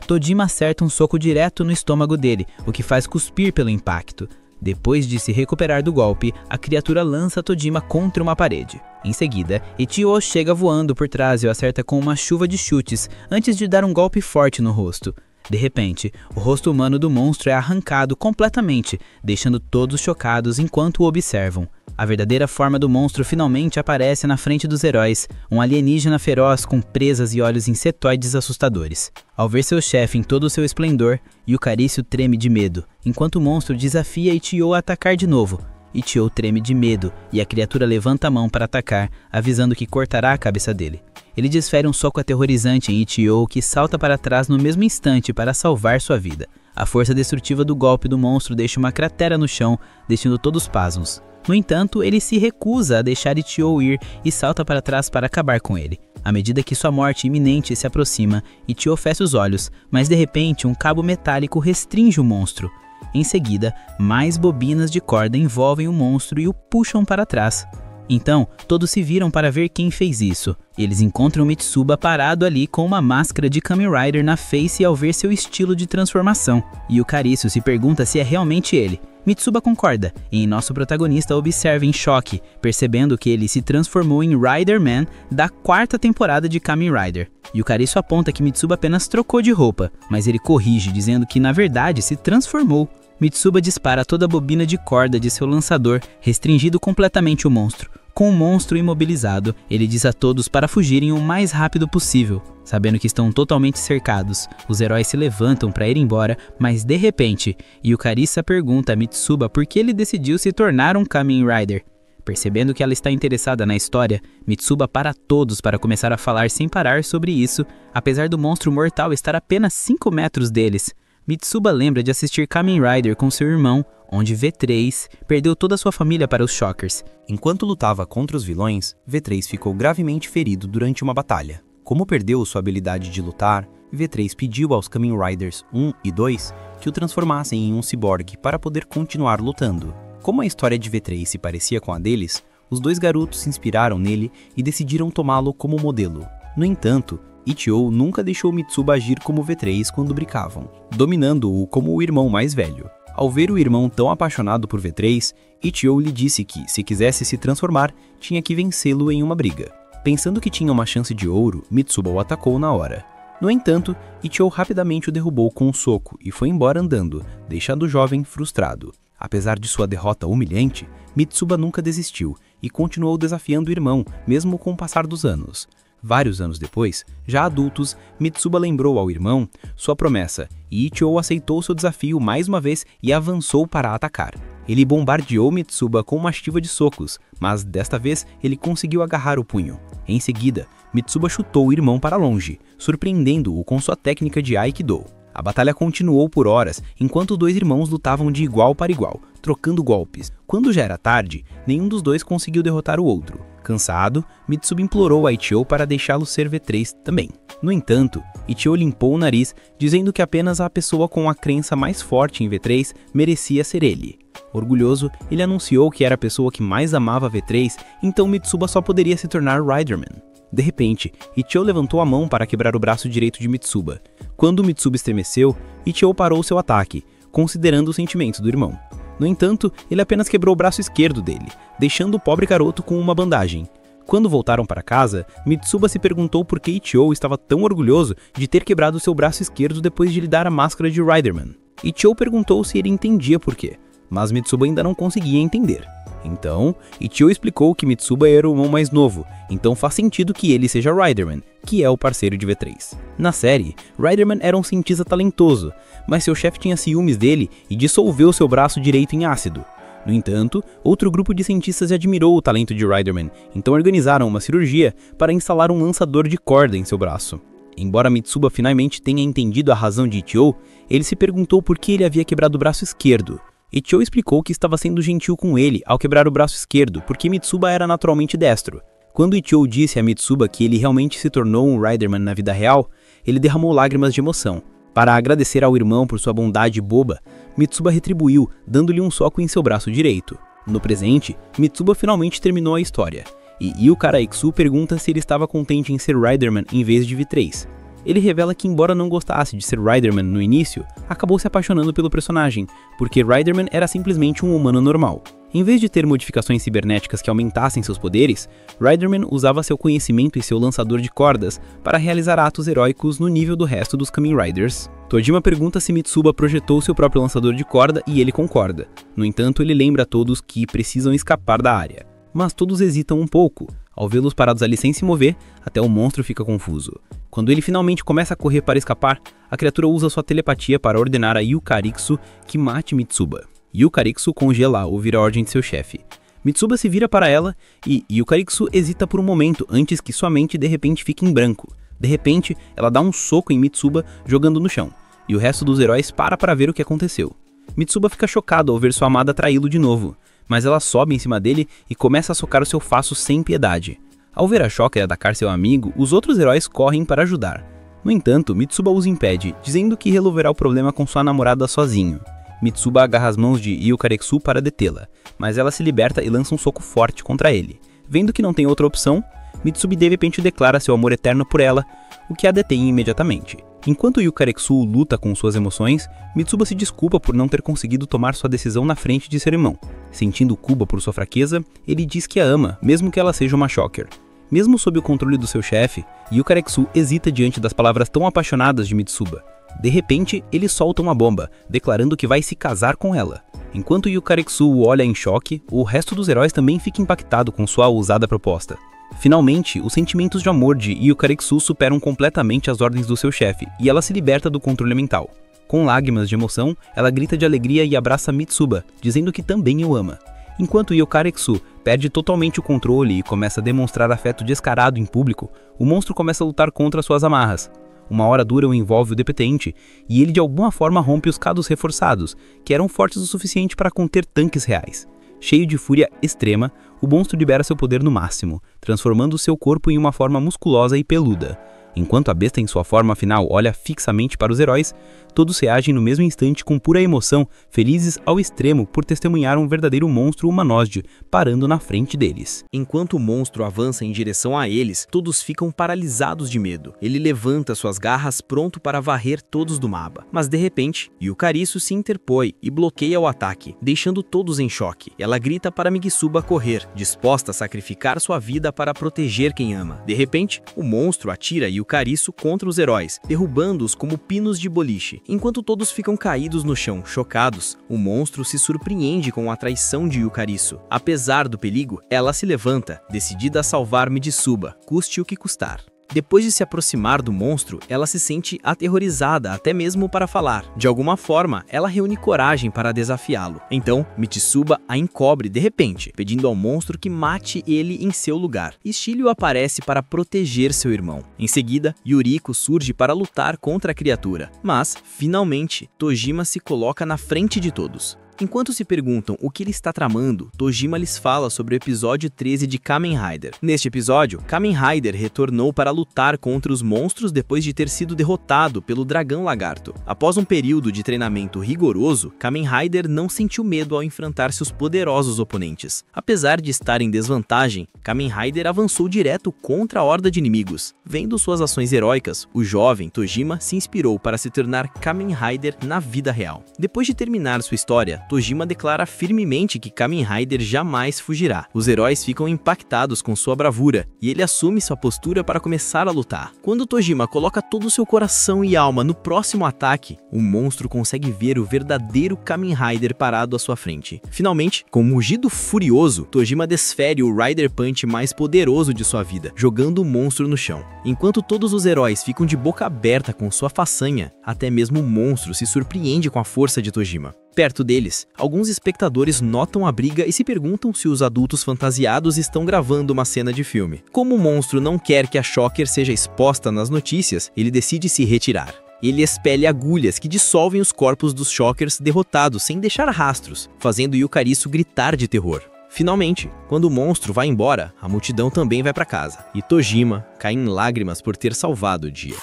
Tojima acerta um soco direto no estômago dele, o que faz cuspir pelo impacto. Depois de se recuperar do golpe, a criatura lança Tojima contra uma parede. Em seguida, Ichigo chega voando por trás e o acerta com uma chuva de chutes, antes de dar um golpe forte no rosto. De repente, o rosto humano do monstro é arrancado completamente, deixando todos chocados enquanto o observam. A verdadeira forma do monstro finalmente aparece na frente dos heróis, um alienígena feroz com presas e olhos insetoides assustadores. Ao ver seu chefe em todo o seu esplendor, Yukarisu treme de medo, enquanto o monstro desafia Ichio a atacar de novo. Ichio treme de medo e a criatura levanta a mão para atacar, avisando que cortará a cabeça dele. Ele desfere um soco aterrorizante em Ichio, que salta para trás no mesmo instante para salvar sua vida. A força destrutiva do golpe do monstro deixa uma cratera no chão, deixando todos pasmos. No entanto, ele se recusa a deixar Ichio ir e salta para trás para acabar com ele. À medida que sua morte iminente se aproxima, Ichio fecha os olhos, mas de repente um cabo metálico restringe o monstro. Em seguida, mais bobinas de corda envolvem o monstro e o puxam para trás. Então, todos se viram para ver quem fez isso. Eles encontram Mitsuba parado ali com uma máscara de Kamen Rider na face ao ver seu estilo de transformação. Yukarisu se pergunta se é realmente ele. Mitsuba concorda, e nosso protagonista observa em choque, percebendo que ele se transformou em Rider-Man da 4ª temporada de Kamen Rider. Yukarisu aponta que Mitsuba apenas trocou de roupa, mas ele corrige, dizendo que na verdade se transformou. Mitsuba dispara toda a bobina de corda de seu lançador, restringindo completamente o monstro. Com o monstro imobilizado, ele diz a todos para fugirem o mais rápido possível. Sabendo que estão totalmente cercados, os heróis se levantam para ir embora, mas de repente, Yukarisu pergunta a Mitsuba por que ele decidiu se tornar um Kamen Rider. Percebendo que ela está interessada na história, Mitsuba para todos para começar a falar sem parar sobre isso, apesar do monstro mortal estar a apenas 5 metros deles. Mitsuba lembra de assistir Kamen Rider com seu irmão, onde V3 perdeu toda a sua família para os Shockers. Enquanto lutava contra os vilões, V3 ficou gravemente ferido durante uma batalha. Como perdeu sua habilidade de lutar, V3 pediu aos Kamen Riders 1 e 2 que o transformassem em um ciborgue para poder continuar lutando. Como a história de V3 se parecia com a deles, os dois garotos se inspiraram nele e decidiram tomá-lo como modelo. No entanto, Ichio nunca deixou Mitsuba agir como V3 quando brincavam, dominando-o como o irmão mais velho. Ao ver o irmão tão apaixonado por V3, Ichio lhe disse que, se quisesse se transformar, tinha que vencê-lo em uma briga. Pensando que tinha uma chance de ouro, Mitsuba o atacou na hora. No entanto, Ichio rapidamente o derrubou com um soco e foi embora andando, deixando o jovem frustrado. Apesar de sua derrota humilhante, Mitsuba nunca desistiu e continuou desafiando o irmão, mesmo com o passar dos anos. Vários anos depois, já adultos, Mitsuba lembrou ao irmão sua promessa e Ichio aceitou seu desafio mais uma vez e avançou para atacar. Ele bombardeou Mitsuba com uma estiva de socos, mas desta vez ele conseguiu agarrar o punho. Em seguida, Mitsuba chutou o irmão para longe, surpreendendo-o com sua técnica de Aikido. A batalha continuou por horas, enquanto os dois irmãos lutavam de igual para igual, trocando golpes. Quando já era tarde, nenhum dos dois conseguiu derrotar o outro. Cansado, Mitsuba implorou a Ichio para deixá-lo ser V3 também. No entanto, Ichio limpou o nariz, dizendo que apenas a pessoa com a crença mais forte em V3 merecia ser ele. Orgulhoso, ele anunciou que era a pessoa que mais amava V3, então Mitsuba só poderia se tornar Riderman. De repente, Ichio levantou a mão para quebrar o braço direito de Mitsuba. Quando Mitsuba estremeceu, Ichio parou seu ataque, considerando os sentimentos do irmão. No entanto, ele apenas quebrou o braço esquerdo dele, deixando o pobre garoto com uma bandagem. Quando voltaram para casa, Mitsuba se perguntou por que Ichio estava tão orgulhoso de ter quebrado seu braço esquerdo depois de lhe dar a máscara de Riderman. Ichio perguntou se ele entendia por quê, mas Mitsuba ainda não conseguia entender. Então, Ichio explicou que Mitsuba era o irmão mais novo, então faz sentido que ele seja Riderman, que é o parceiro de V3. Na série, Riderman era um cientista talentoso, mas seu chefe tinha ciúmes dele e dissolveu seu braço direito em ácido. No entanto, outro grupo de cientistas admirou o talento de Riderman, então organizaram uma cirurgia para instalar um lançador de corda em seu braço. Embora Mitsuba finalmente tenha entendido a razão de Ichio, ele se perguntou por que ele havia quebrado o braço esquerdo. Ichio explicou que estava sendo gentil com ele ao quebrar o braço esquerdo, porque Mitsuba era naturalmente destro. Quando Ichio disse a Mitsuba que ele realmente se tornou um Riderman na vida real, ele derramou lágrimas de emoção. Para agradecer ao irmão por sua bondade boba, Mitsuba retribuiu, dando-lhe um soco em seu braço direito. No presente, Mitsuba finalmente terminou a história, e Yu Karaitsu pergunta se ele estava contente em ser Riderman em vez de V3. Ele revela que, embora não gostasse de ser Riderman no início, acabou se apaixonando pelo personagem, porque Riderman era simplesmente um humano normal. Em vez de ter modificações cibernéticas que aumentassem seus poderes, Riderman usava seu conhecimento e seu lançador de cordas para realizar atos heróicos no nível do resto dos Kamen Riders. Tojima pergunta se Mitsuba projetou seu próprio lançador de corda e ele concorda. No entanto, ele lembra a todos que precisam escapar da área. Mas todos hesitam um pouco. Ao vê-los parados ali sem se mover, até o monstro fica confuso. Quando ele finalmente começa a correr para escapar, a criatura usa sua telepatia para ordenar a Yukariksu que mate Mitsuba. Yukariksu congela ao ouvir a ordem de seu chefe. Mitsuba se vira para ela e Yukariksu hesita por um momento antes que sua mente de repente fique em branco. De repente, ela dá um soco em Mitsuba, jogando no chão, e o resto dos heróis para ver o que aconteceu. Mitsuba fica chocado ao ver sua amada traí-lo de novo, mas ela sobe em cima dele e começa a socar o seu faço sem piedade. Ao ver a Shocker atacar seu amigo, os outros heróis correm para ajudar. No entanto, Mitsuba os impede, dizendo que resolverá o problema com sua namorada sozinho. Mitsuba agarra as mãos de Yukariksu para detê-la, mas ela se liberta e lança um soco forte contra ele. Vendo que não tem outra opção, Mitsuba de repente declara seu amor eterno por ela, o que a detém imediatamente. Enquanto Yukariksu luta com suas emoções, Mitsuba se desculpa por não ter conseguido tomar sua decisão na frente de seu irmão. Sentindo culpa por sua fraqueza, ele diz que a ama, mesmo que ela seja uma Shocker. Mesmo sob o controle do seu chefe, Yukariksu hesita diante das palavras tão apaixonadas de Mitsuba. De repente, ele solta uma bomba, declarando que vai se casar com ela. Enquanto Yukariksu o olha em choque, o resto dos heróis também fica impactado com sua ousada proposta. Finalmente, os sentimentos de amor de Yukariksu superam completamente as ordens do seu chefe, e ela se liberta do controle mental. Com lágrimas de emoção, ela grita de alegria e abraça Mitsuba, dizendo que também o ama. Enquanto Yukariksu perde totalmente o controle e começa a demonstrar afeto descarado em público, o monstro começa a lutar contra suas amarras. Uma hora dura o envolve o depetente, e ele de alguma forma rompe os cados reforçados, que eram fortes o suficiente para conter tanques reais. Cheio de fúria extrema, o monstro libera seu poder no máximo, transformando seu corpo em uma forma musculosa e peluda. Enquanto a besta em sua forma final olha fixamente para os heróis, todos reagem no mesmo instante com pura emoção, felizes ao extremo por testemunhar um verdadeiro monstro humanoide parando na frente deles. Enquanto o monstro avança em direção a eles, todos ficam paralisados de medo. Ele levanta suas garras pronto para varrer todos do mapa. Mas de repente, Yukariksu se interpõe e bloqueia o ataque, deixando todos em choque. Ela grita para Mitsuba correr, disposta a sacrificar sua vida para proteger quem ama. De repente, o monstro atira Yukariksu contra os heróis, derrubando-os como pinos de boliche. Enquanto todos ficam caídos no chão, chocados, o monstro se surpreende com a traição de Yukariksu. Apesar do perigo, ela se levanta, decidida a salvar Mitsuba, custe o que custar. Depois de se aproximar do monstro, ela se sente aterrorizada até mesmo para falar. De alguma forma, ela reúne coragem para desafiá-lo. Então, Mitsuba a encobre de repente, pedindo ao monstro que mate ele em seu lugar. Shiryu aparece para proteger seu irmão. Em seguida, Yuriko surge para lutar contra a criatura. Mas, finalmente, Tojima se coloca na frente de todos. Enquanto se perguntam o que ele está tramando, Tojima lhes fala sobre o episódio 13 de Kamen Rider. Neste episódio, Kamen Rider retornou para lutar contra os monstros depois de ter sido derrotado pelo Dragão Lagarto. Após um período de treinamento rigoroso, Kamen Rider não sentiu medo ao enfrentar seus poderosos oponentes. Apesar de estar em desvantagem, Kamen Rider avançou direto contra a horda de inimigos. Vendo suas ações heróicas, o jovem Tojima se inspirou para se tornar Kamen Rider na vida real. Depois de terminar sua história, Tojima declara firmemente que Kamen Rider jamais fugirá. Os heróis ficam impactados com sua bravura e ele assume sua postura para começar a lutar. Quando Tojima coloca todo o seu coração e alma no próximo ataque, o monstro consegue ver o verdadeiro Kamen Rider parado à sua frente. Finalmente, com um mugido furioso, Tojima desfere o Rider Punch mais poderoso de sua vida, jogando o monstro no chão. Enquanto todos os heróis ficam de boca aberta com sua façanha, até mesmo o monstro se surpreende com a força de Tojima. Perto deles, alguns espectadores notam a briga e se perguntam se os adultos fantasiados estão gravando uma cena de filme. Como o monstro não quer que a Shocker seja exposta nas notícias, ele decide se retirar. Ele expele agulhas que dissolvem os corpos dos Shockers derrotados sem deixar rastros, fazendo Yukariksu gritar de terror. Finalmente, quando o monstro vai embora, a multidão também vai para casa, e Tojima cai em lágrimas por ter salvado o dia.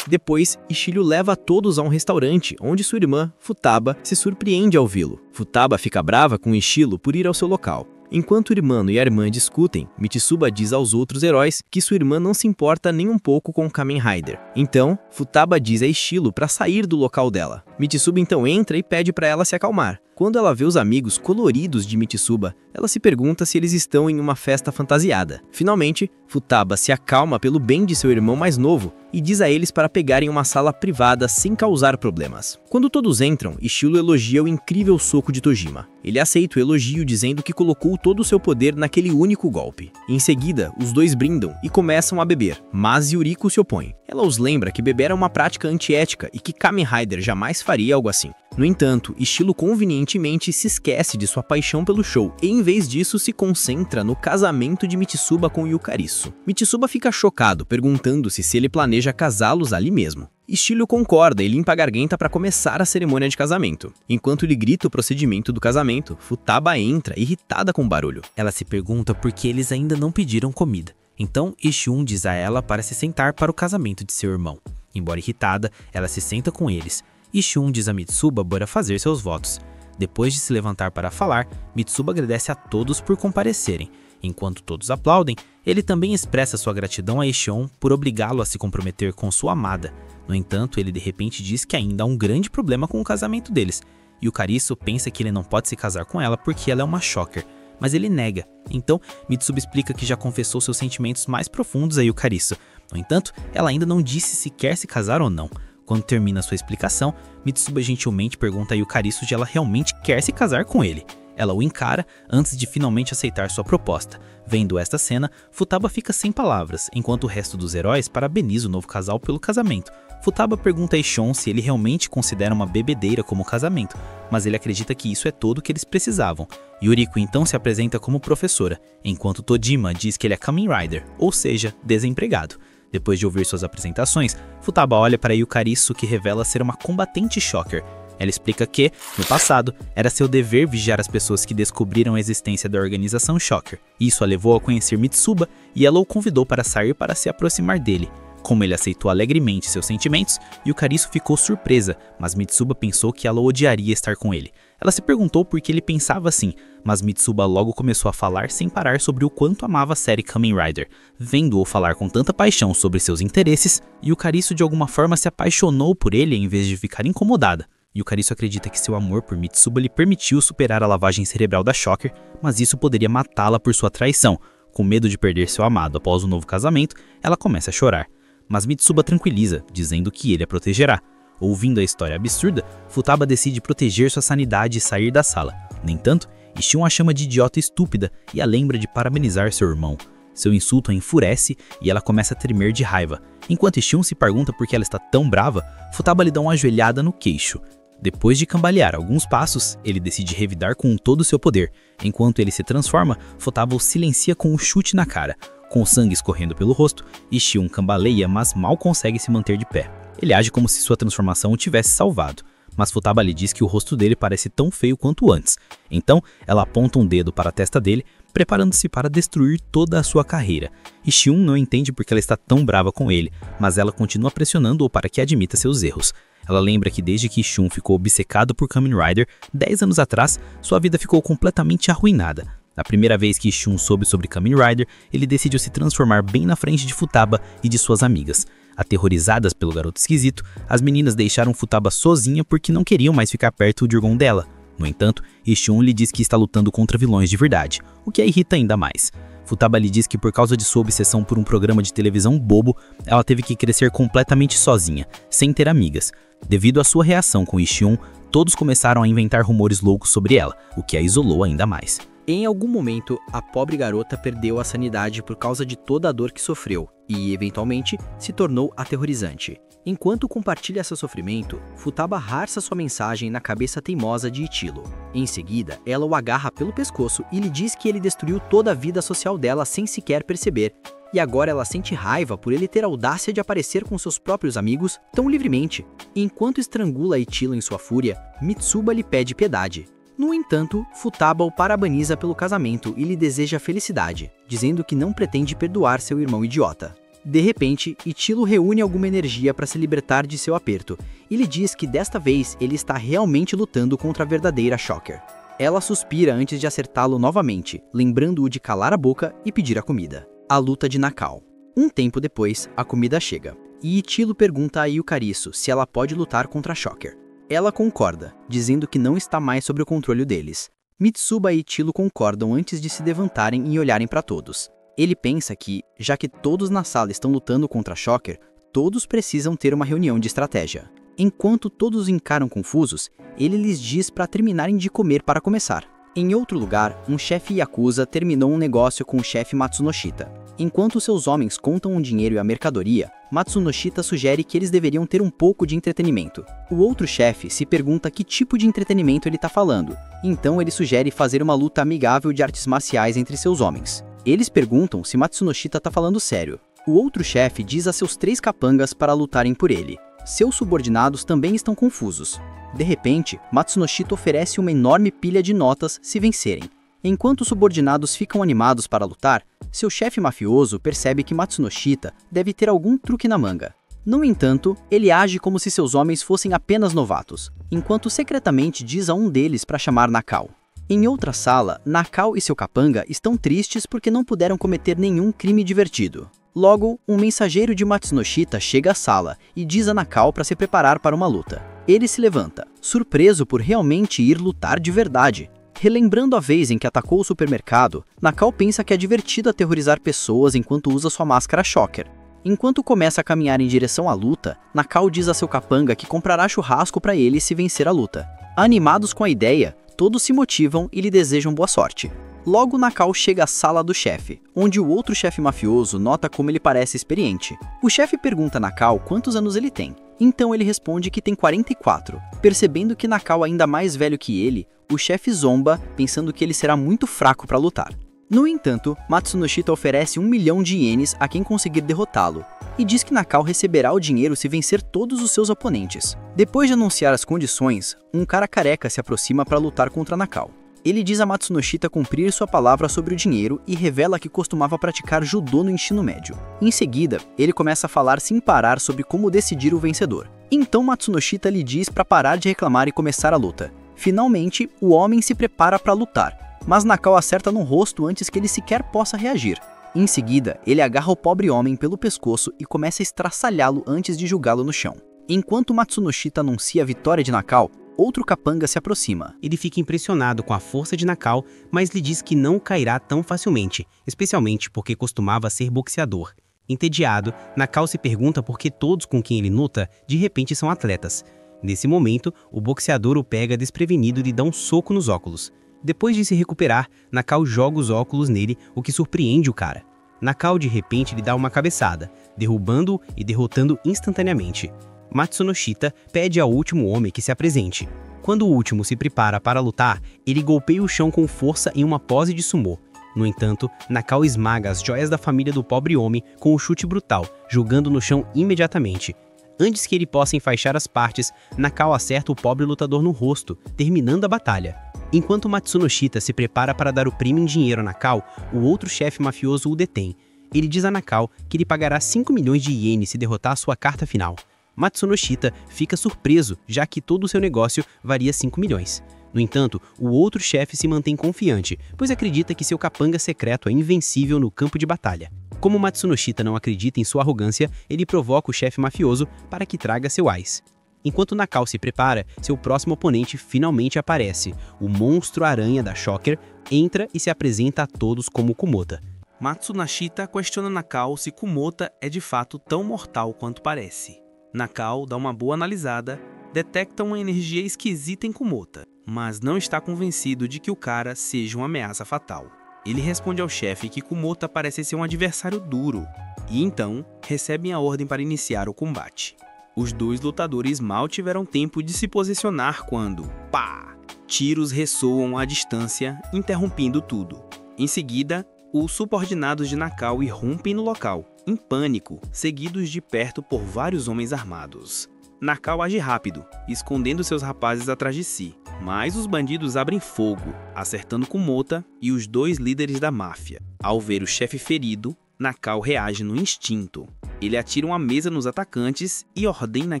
Depois, Shiryu leva todos a um restaurante, onde sua irmã, Futaba, se surpreende ao vê-lo. Futaba fica brava com Shiryu por ir ao seu local. Enquanto o irmão e a irmã discutem, Mitsuba diz aos outros heróis que sua irmã não se importa nem um pouco com Kamen Rider. Então, Futaba diz a Shiryu para sair do local dela. Mitsuba então entra e pede para ela se acalmar. Quando ela vê os amigos coloridos de Mitsuba, ela se pergunta se eles estão em uma festa fantasiada. Finalmente, Futaba se acalma pelo bem de seu irmão mais novo e diz a eles para pegarem uma sala privada sem causar problemas. Quando todos entram, Ichiro elogia o incrível soco de Tojima. Ele aceita o elogio dizendo que colocou todo o seu poder naquele único golpe. Em seguida, os dois brindam e começam a beber, mas Yuriko se opõe. Ela os lembra que beber é uma prática antiética e que Kamen Rider jamais faria algo assim. No entanto, Ichiro convenientemente se esquece de sua paixão pelo show e, em vez disso, se concentra no casamento de Mitsuba com Yukarisu. Mitsuba fica chocado, perguntando-se se ele planeja casá-los ali mesmo. Ichiro concorda e limpa a garganta para começar a cerimônia de casamento. Enquanto ele grita o procedimento do casamento, Futaba entra, irritada com o barulho. Ela se pergunta por que eles ainda não pediram comida. Então, Ishun diz a ela para se sentar para o casamento de seu irmão. Embora irritada, ela se senta com eles. Ishun diz a Mitsuba para fazer seus votos. Depois de se levantar para falar, Mitsuba agradece a todos por comparecerem. Enquanto todos aplaudem, ele também expressa sua gratidão a Ishun por obrigá-lo a se comprometer com sua amada. No entanto, ele de repente diz que ainda há um grande problema com o casamento deles. E o Karisu pensa que ele não pode se casar com ela porque ela é uma shocker, mas ele nega. Então, Mitsuba explica que já confessou seus sentimentos mais profundos a Yukarisu. No entanto, ela ainda não disse se quer se casar ou não. Quando termina sua explicação, Mitsuba gentilmente pergunta a Yukarisu se ela realmente quer se casar com ele. Ela o encara antes de finalmente aceitar sua proposta. Vendo esta cena, Futaba fica sem palavras, enquanto o resto dos heróis parabeniza o novo casal pelo casamento. Futaba pergunta a Ishun se ele realmente considera uma bebedeira como casamento, mas ele acredita que isso é tudo o que eles precisavam. Yuriko então se apresenta como professora, enquanto Tojima diz que ele é Kamen Rider, ou seja, desempregado. Depois de ouvir suas apresentações, Futaba olha para Yukarisu, que revela ser uma combatente shocker. Ela explica que, no passado, era seu dever vigiar as pessoas que descobriram a existência da organização Shocker. Isso a levou a conhecer Mitsuba e ela o convidou para sair para se aproximar dele. Como ele aceitou alegremente seus sentimentos, Yukarisu ficou surpresa, mas Mitsuba pensou que ela odiaria estar com ele. Ela se perguntou por que ele pensava assim, mas Mitsuba logo começou a falar sem parar sobre o quanto amava a série Kamen Rider. Vendo-o falar com tanta paixão sobre seus interesses, Yukarisu de alguma forma se apaixonou por ele em vez de ficar incomodada. Yukarisu acredita que seu amor por Mitsuba lhe permitiu superar a lavagem cerebral da Shocker, mas isso poderia matá-la por sua traição. Com medo de perder seu amado após o novo casamento, ela começa a chorar. Mas Mitsuba tranquiliza, dizendo que ele a protegerá. Ouvindo a história absurda, Futaba decide proteger sua sanidade e sair da sala. No entanto, Ishun a chama de idiota estúpida e a lembra de parabenizar seu irmão. Seu insulto a enfurece e ela começa a tremer de raiva. Enquanto Ishun se pergunta por que ela está tão brava, Futaba lhe dá uma joelhada no queixo. Depois de cambalear alguns passos, ele decide revidar com todo o seu poder. Enquanto ele se transforma, Futaba o silencia com um chute na cara. Com o sangue escorrendo pelo rosto, Ishun cambaleia, mas mal consegue se manter de pé. Ele age como se sua transformação o tivesse salvado, mas Futaba lhe diz que o rosto dele parece tão feio quanto antes. Então, ela aponta um dedo para a testa dele, preparando-se para destruir toda a sua carreira. Ishun não entende porque ela está tão brava com ele, mas ela continua pressionando-o para que admita seus erros. Ela lembra que desde que Ishun ficou obcecado por Kamen Rider, 10 anos atrás, sua vida ficou completamente arruinada. Na primeira vez que Ishun soube sobre Kamen Rider, ele decidiu se transformar bem na frente de Futaba e de suas amigas. Aterrorizadas pelo garoto esquisito, as meninas deixaram Futaba sozinha porque não queriam mais ficar perto do irmão dela. No entanto, Ishun lhe diz que está lutando contra vilões de verdade, o que a irrita ainda mais. Futaba lhe diz que por causa de sua obsessão por um programa de televisão bobo, ela teve que crescer completamente sozinha, sem ter amigas. Devido à sua reação com Ishun, todos começaram a inventar rumores loucos sobre ela, o que a isolou ainda mais. Em algum momento, a pobre garota perdeu a sanidade por causa de toda a dor que sofreu e, eventualmente, se tornou aterrorizante. Enquanto compartilha seu sofrimento, Futaba harça sua mensagem na cabeça teimosa de Ichiro. Em seguida, ela o agarra pelo pescoço e lhe diz que ele destruiu toda a vida social dela sem sequer perceber, e agora ela sente raiva por ele ter a audácia de aparecer com seus próprios amigos tão livremente. Enquanto estrangula Ichiro em sua fúria, Mitsuba lhe pede piedade. No entanto, Futaba o parabeniza pelo casamento e lhe deseja felicidade, dizendo que não pretende perdoar seu irmão idiota. De repente, Ichiro reúne alguma energia para se libertar de seu aperto e lhe diz que desta vez ele está realmente lutando contra a verdadeira Shocker. Ela suspira antes de acertá-lo novamente, lembrando-o de calar a boca e pedir a comida. A luta de Nakao. Um tempo depois, a comida chega, e Ichiro pergunta a Yukarisu se ela pode lutar contra a Shocker. Ela concorda, dizendo que não está mais sob o controle deles. Mitsuba e Ichiro concordam antes de se levantarem e olharem para todos. Ele pensa que, já que todos na sala estão lutando contra Shocker, todos precisam ter uma reunião de estratégia. Enquanto todos o encaram confusos, ele lhes diz para terminarem de comer para começar. Em outro lugar, um chefe Yakuza terminou um negócio com o chefe Matsunoshita. Enquanto seus homens contam o dinheiro e a mercadoria, Matsunoshita sugere que eles deveriam ter um pouco de entretenimento. O outro chefe se pergunta que tipo de entretenimento ele está falando, então ele sugere fazer uma luta amigável de artes marciais entre seus homens. Eles perguntam se Matsunoshita está falando sério. O outro chefe diz a seus 3 capangas para lutarem por ele. Seus subordinados também estão confusos. De repente, Matsunoshita oferece uma enorme pilha de notas se vencerem. Enquanto os subordinados ficam animados para lutar, seu chefe mafioso percebe que Matsunoshita deve ter algum truque na manga. No entanto, ele age como se seus homens fossem apenas novatos, enquanto secretamente diz a um deles para chamar Nakao. Em outra sala, Nakao e seu capanga estão tristes porque não puderam cometer nenhum crime divertido. Logo, um mensageiro de Matsunoshita chega à sala e diz a Nakao para se preparar para uma luta. Ele se levanta, surpreso por realmente ir lutar de verdade. Relembrando a vez em que atacou o supermercado, Nakao pensa que é divertido aterrorizar pessoas enquanto usa sua máscara Shocker. Enquanto começa a caminhar em direção à luta, Nakao diz a seu capanga que comprará churrasco para ele se vencer a luta. Animados com a ideia, todos se motivam e lhe desejam boa sorte. Logo, Nakao chega à sala do chefe, onde o outro chefe mafioso nota como ele parece experiente. O chefe pergunta a Nakao quantos anos ele tem. Então ele responde que tem 44. Percebendo que Nakao é ainda mais velho que ele, o chefe zomba, pensando que ele será muito fraco para lutar. No entanto, Matsunoshita oferece 1 milhão de ienes a quem conseguir derrotá-lo, e diz que Nakao receberá o dinheiro se vencer todos os seus oponentes. Depois de anunciar as condições, um cara careca se aproxima para lutar contra Nakao. Ele diz a Matsunoshita cumprir sua palavra sobre o dinheiro e revela que costumava praticar judô no ensino médio. Em seguida, ele começa a falar sem parar sobre como decidir o vencedor. Então Matsunoshita lhe diz para parar de reclamar e começar a luta. Finalmente, o homem se prepara para lutar, mas Nakao acerta no rosto antes que ele sequer possa reagir. Em seguida, ele agarra o pobre homem pelo pescoço e começa a estraçalhá-lo antes de jogá-lo no chão. Enquanto Matsunoshita anuncia a vitória de Nakao, outro capanga se aproxima. Ele fica impressionado com a força de Nakao, mas lhe diz que não cairá tão facilmente, especialmente porque costumava ser boxeador. Entediado, Nakao se pergunta por que todos com quem ele luta de repente são atletas. Nesse momento, o boxeador o pega desprevenido e lhe dá um soco nos óculos. Depois de se recuperar, Nakao joga os óculos nele, o que surpreende o cara. Nakao de repente lhe dá uma cabeçada, derrubando-o e derrotando instantaneamente. Matsunoshita pede ao último homem que se apresente. Quando o último se prepara para lutar, ele golpeia o chão com força em uma pose de sumô. No entanto, Nakao esmaga as joias da família do pobre homem com um chute brutal, jogando no chão imediatamente. Antes que ele possa enfaixar as partes, Nakao acerta o pobre lutador no rosto, terminando a batalha. Enquanto Matsunoshita se prepara para dar o prêmio em dinheiro a Nakao, o outro chefe mafioso o detém. Ele diz a Nakao que ele pagará 5 milhões de ienes se derrotar a sua carta final. Matsunoshita fica surpreso, já que todo o seu negócio valia 5 milhões. No entanto, o outro chefe se mantém confiante, pois acredita que seu capanga secreto é invencível no campo de batalha. Como Matsunoshita não acredita em sua arrogância, ele provoca o chefe mafioso para que traga seu ice. Enquanto Nakao se prepara, seu próximo oponente finalmente aparece. O monstro-aranha da Shocker entra e se apresenta a todos como Kumota. Matsunoshita questiona Nakao se Kumota é de fato tão mortal quanto parece. Nakao dá uma boa analisada, detecta uma energia esquisita em Kumota, mas não está convencido de que o cara seja uma ameaça fatal. Ele responde ao chefe que Kumota parece ser um adversário duro, e então recebem a ordem para iniciar o combate. Os dois lutadores mal tiveram tempo de se posicionar quando, pá! Tiros ressoam à distância, interrompendo tudo. Em seguida, os subordinados de Nakao irrompem no local, em pânico, seguidos de perto por vários homens armados. Nakao age rápido, escondendo seus rapazes atrás de si, mas os bandidos abrem fogo, acertando Kumota e os dois líderes da máfia. Ao ver o chefe ferido, Nakao reage no instinto. Ele atira uma mesa nos atacantes e ordena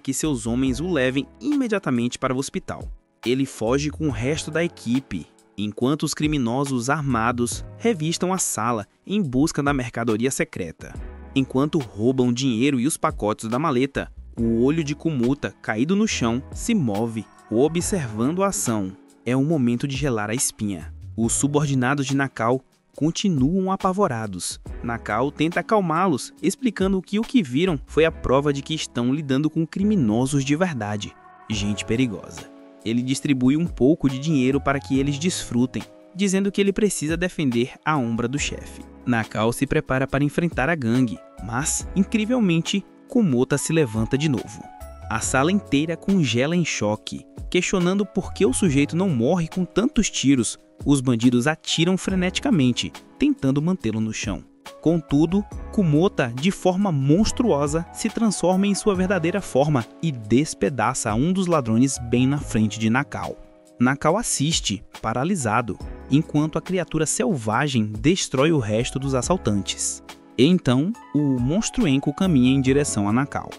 que seus homens o levem imediatamente para o hospital. Ele foge com o resto da equipe, enquanto os criminosos armados revistam a sala em busca da mercadoria secreta. Enquanto roubam dinheiro e os pacotes da maleta, o olho de Kumota, caído no chão, se move Observando a ação, é um momento de gelar a espinha. Os subordinados de Nakao continuam apavorados. Nakao tenta acalmá-los, explicando que o que viram foi a prova de que estão lidando com criminosos de verdade, gente perigosa. Ele distribui um pouco de dinheiro para que eles desfrutem, dizendo que ele precisa defender a ombra do chefe. Nakao se prepara para enfrentar a gangue, mas, incrivelmente, Kumota se levanta de novo. A sala inteira congela em choque, questionando por que o sujeito não morre com tantos tiros. Os bandidos atiram freneticamente, tentando mantê-lo no chão. Contudo, Kumota, de forma monstruosa, se transforma em sua verdadeira forma e despedaça um dos ladrões bem na frente de Nakao. Nakao assiste, paralisado, enquanto a criatura selvagem destrói o resto dos assaltantes. E então, o monstruenco caminha em direção a Nakao.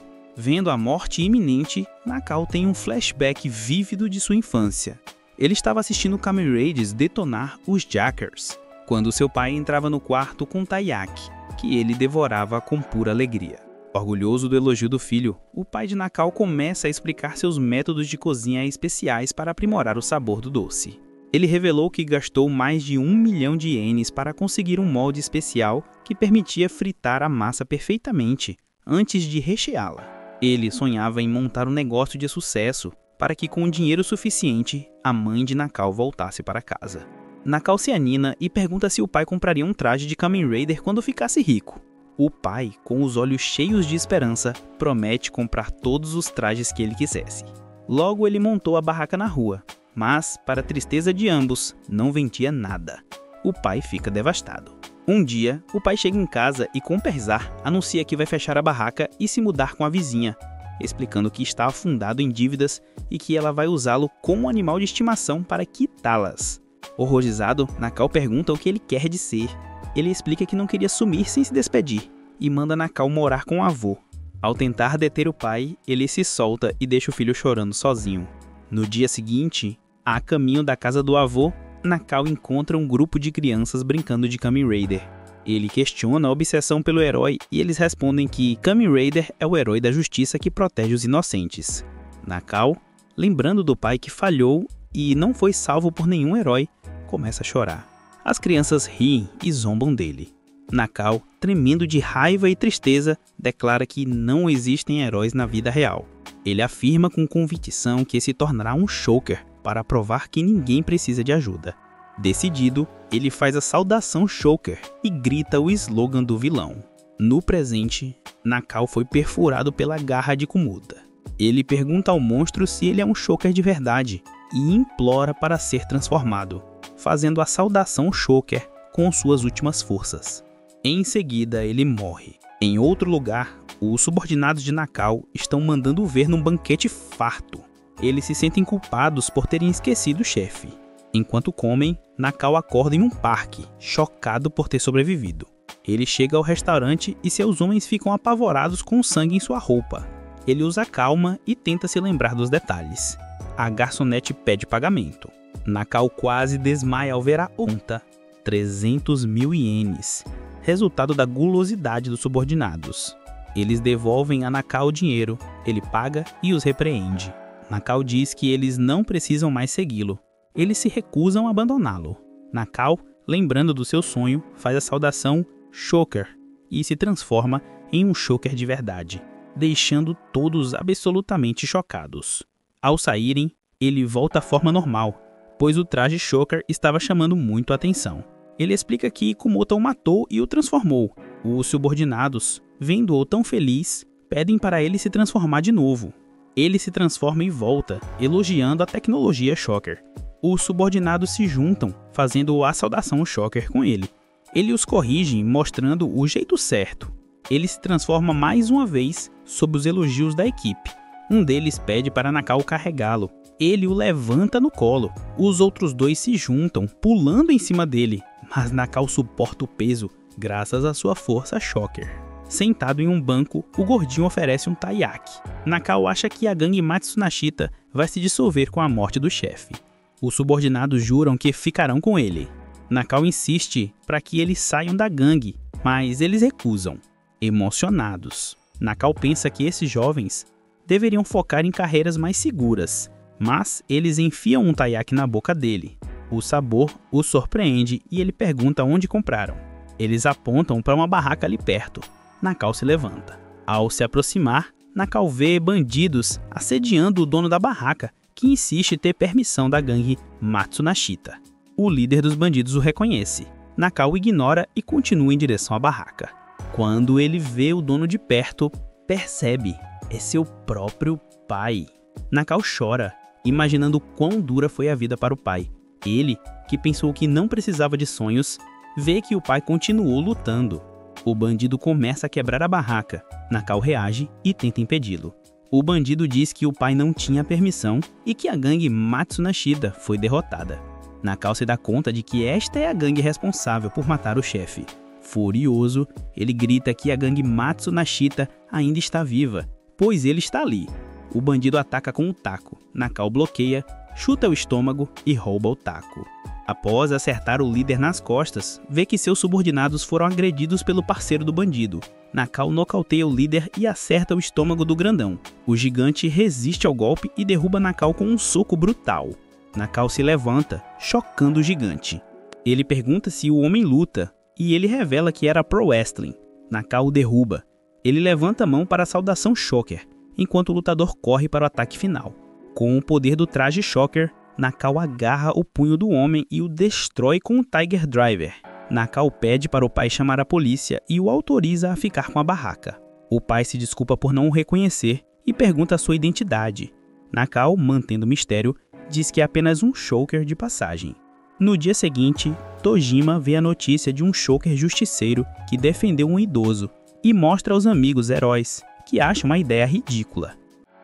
Vendo a morte iminente, Nakao tem um flashback vívido de sua infância. Ele estava assistindo Kamen Riders detonar os Jackers, quando seu pai entrava no quarto com Taiyaki, que ele devorava com pura alegria. Orgulhoso do elogio do filho, o pai de Nakao começa a explicar seus métodos de cozinha especiais para aprimorar o sabor do doce. Ele revelou que gastou mais de 1 milhão de ienes para conseguir um molde especial que permitia fritar a massa perfeitamente antes de recheá-la. Ele sonhava em montar um negócio de sucesso para que, com dinheiro suficiente, a mãe de Nakao voltasse para casa. Nakao se anima e pergunta se o pai compraria um traje de Kamen Rider quando ficasse rico. O pai, com os olhos cheios de esperança, promete comprar todos os trajes que ele quisesse. Logo ele montou a barraca na rua, mas, para a tristeza de ambos, não vendia nada. O pai fica devastado. Um dia, o pai chega em casa e, com pesar, anuncia que vai fechar a barraca e se mudar com a vizinha, explicando que está afundado em dívidas e que ela vai usá-lo como animal de estimação para quitá-las. Horrorizado, Nakao pergunta o que ele quer de ser. Ele explica que não queria sumir sem se despedir e manda Nakao morar com o avô. Ao tentar deter o pai, ele se solta e deixa o filho chorando sozinho. No dia seguinte, a caminho da casa do avô, Nakao encontra um grupo de crianças brincando de Kamen Rider. Ele questiona a obsessão pelo herói e eles respondem que Kamen Rider é o herói da justiça que protege os inocentes. Nakao, lembrando do pai que falhou e não foi salvo por nenhum herói, começa a chorar. As crianças riem e zombam dele. Nakao, tremendo de raiva e tristeza, declara que não existem heróis na vida real. Ele afirma com convicção que se tornará um Shocker para provar que ninguém precisa de ajuda. Decidido, ele faz a saudação Shocker e grita o slogan do vilão. No presente, Nakao foi perfurado pela garra de Kumota. Ele pergunta ao monstro se ele é um Shocker de verdade e implora para ser transformado, fazendo a saudação Shocker com suas últimas forças. Em seguida, ele morre. Em outro lugar, os subordinados de Nakao estão mandando ver num banquete farto. Eles se sentem culpados por terem esquecido o chefe. Enquanto comem, Nakao acorda em um parque, chocado por ter sobrevivido. Ele chega ao restaurante e seus homens ficam apavorados com o sangue em sua roupa. Ele usa calma e tenta se lembrar dos detalhes. A garçonete pede pagamento. Nakao quase desmaia ao ver a conta. 300 mil ienes, resultado da gulosidade dos subordinados. Eles devolvem a Nakao o dinheiro, ele paga e os repreende. Nakao diz que eles não precisam mais segui-lo. Eles se recusam a abandoná-lo. Nakao, lembrando do seu sonho, faz a saudação Shocker e se transforma em um Shocker de verdade, deixando todos absolutamente chocados. Ao saírem, ele volta à forma normal, pois o traje Shocker estava chamando muito a atenção. Ele explica que Kumota o matou e o transformou. Os subordinados, vendo-o tão feliz, pedem para ele se transformar de novo. Ele se transforma e volta, elogiando a tecnologia Shocker. Os subordinados se juntam, fazendo a saudação Shocker com ele. Ele os corrige, mostrando o jeito certo. Ele se transforma mais uma vez, sob os elogios da equipe. Um deles pede para Nakao carregá-lo. Ele o levanta no colo. Os outros dois se juntam, pulando em cima dele, mas Nakao suporta o peso, graças à sua força Shocker. Sentado em um banco, o gordinho oferece um taiyaki. Nakao acha que a gangue Matsunashita vai se dissolver com a morte do chefe. Os subordinados juram que ficarão com ele. Nakao insiste para que eles saiam da gangue, mas eles recusam. Emocionados, Nakao pensa que esses jovens deveriam focar em carreiras mais seguras, Mas eles enfiam um taiyaki na boca dele. O sabor o surpreende e ele pergunta onde compraram. Eles apontam para uma barraca ali perto. Nakao se levanta. Ao se aproximar, Nakao vê bandidos assediando o dono da barraca, que insiste em ter permissão da gangue Matsunashita. O líder dos bandidos o reconhece. Nakao ignora e continua em direção à barraca. Quando ele vê o dono de perto, percebe, é seu próprio pai. Nakao chora, imaginando quão dura foi a vida para o pai. Ele, que pensou que não precisava de sonhos, vê que o pai continuou lutando. O bandido começa a quebrar a barraca. Nakao reage e tenta impedi-lo. O bandido diz que o pai não tinha permissão e que a gangue Matsunashita foi derrotada. Nakao se dá conta de que esta é a gangue responsável por matar o chefe. Furioso, ele grita que a gangue Matsunashita ainda está viva, pois ele está ali. O bandido ataca com um taco. Nakao bloqueia, chuta o estômago e rouba o taco. Após acertar o líder nas costas, vê que seus subordinados foram agredidos pelo parceiro do bandido. Nakao nocauteia o líder e acerta o estômago do grandão. O gigante resiste ao golpe e derruba Nakao com um soco brutal. Nakao se levanta, chocando o gigante. Ele pergunta se o homem luta, e ele revela que era pro wrestling. Nakao o derruba. Ele levanta a mão para a saudação Shocker, enquanto o lutador corre para o ataque final. Com o poder do traje Shocker, Nakao agarra o punho do homem e o destrói com o Tiger Driver. Nakao pede para o pai chamar a polícia e o autoriza a ficar com a barraca. O pai se desculpa por não o reconhecer e pergunta a sua identidade. Nakao, mantendo o mistério, diz que é apenas um Shocker de passagem. No dia seguinte, Tojima vê a notícia de um Shocker justiceiro que defendeu um idoso e mostra aos amigos heróis, que acham uma ideia ridícula.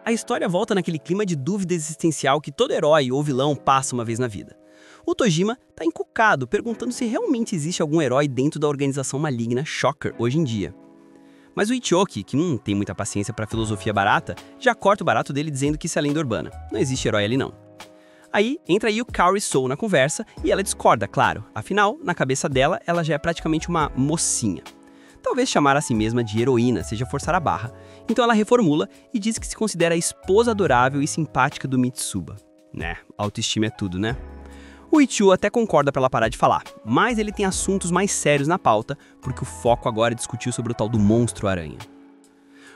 A história volta naquele clima de dúvida existencial que todo herói ou vilão passa uma vez na vida. O Tojima está encucado, perguntando se realmente existe algum herói dentro da organização maligna Shocker hoje em dia. Mas o Ichioki, que não tem muita paciência para filosofia barata, já corta o barato dele dizendo que isso é lenda urbana. Não existe herói ali não. Aí entra aí o Kaori Sou na conversa e ela discorda, claro. Afinal, na cabeça dela, ela já é praticamente uma mocinha. Talvez chamar a si mesma de heroína seja forçar a barra. Então ela reformula e diz que se considera a esposa adorável e simpática do Mitsuba. Né, autoestima é tudo, né? O Ichigo até concorda pra ela parar de falar, mas ele tem assuntos mais sérios na pauta, porque o foco agora é discutir sobre o tal do monstro-aranha.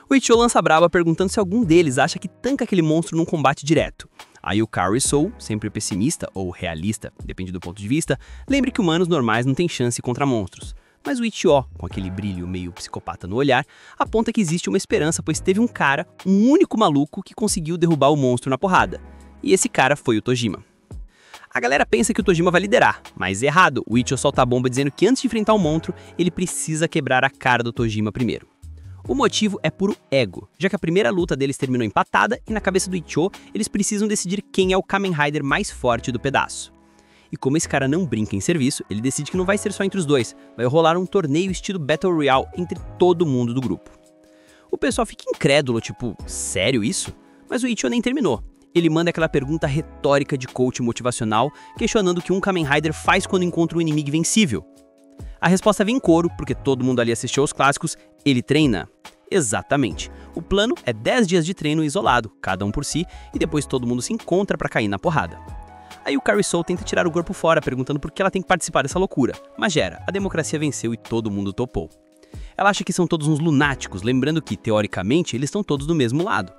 O Ichigo lança braba perguntando se algum deles acha que tanca aquele monstro num combate direto. Aí o Kaori Sou, sempre pessimista ou realista, depende do ponto de vista, lembra que humanos normais não têm chance contra monstros. Mas o Ichigo, com aquele brilho meio psicopata no olhar, aponta que existe uma esperança, pois teve um cara, um único maluco, que conseguiu derrubar o monstro na porrada. E esse cara foi o Tojima. A galera pensa que o Tojima vai liderar, mas errado. O Ichigo solta a bomba dizendo que antes de enfrentar o monstro, ele precisa quebrar a cara do Tojima primeiro. O motivo é puro ego, já que a primeira luta deles terminou empatada e na cabeça do Ichigo, eles precisam decidir quem é o Kamen Rider mais forte do pedaço. E como esse cara não brinca em serviço, ele decide que não vai ser só entre os dois, vai rolar um torneio estilo Battle Royale entre todo mundo do grupo. O pessoal fica incrédulo, tipo, sério isso? Mas o Ichigo nem terminou. Ele manda aquela pergunta retórica de coach motivacional, questionando o que um Kamen Rider faz quando encontra um inimigo invencível. A resposta vem em coro, porque todo mundo ali assistiu aos clássicos, ele treina. Exatamente. O plano é 10 dias de treino isolado, cada um por si, e depois todo mundo se encontra pra cair na porrada. Aí o Kaori Sou tenta tirar o corpo fora, perguntando por que ela tem que participar dessa loucura. Mas gera, a democracia venceu e todo mundo topou. Ela acha que são todos uns lunáticos, lembrando que, teoricamente, eles estão todos do mesmo lado.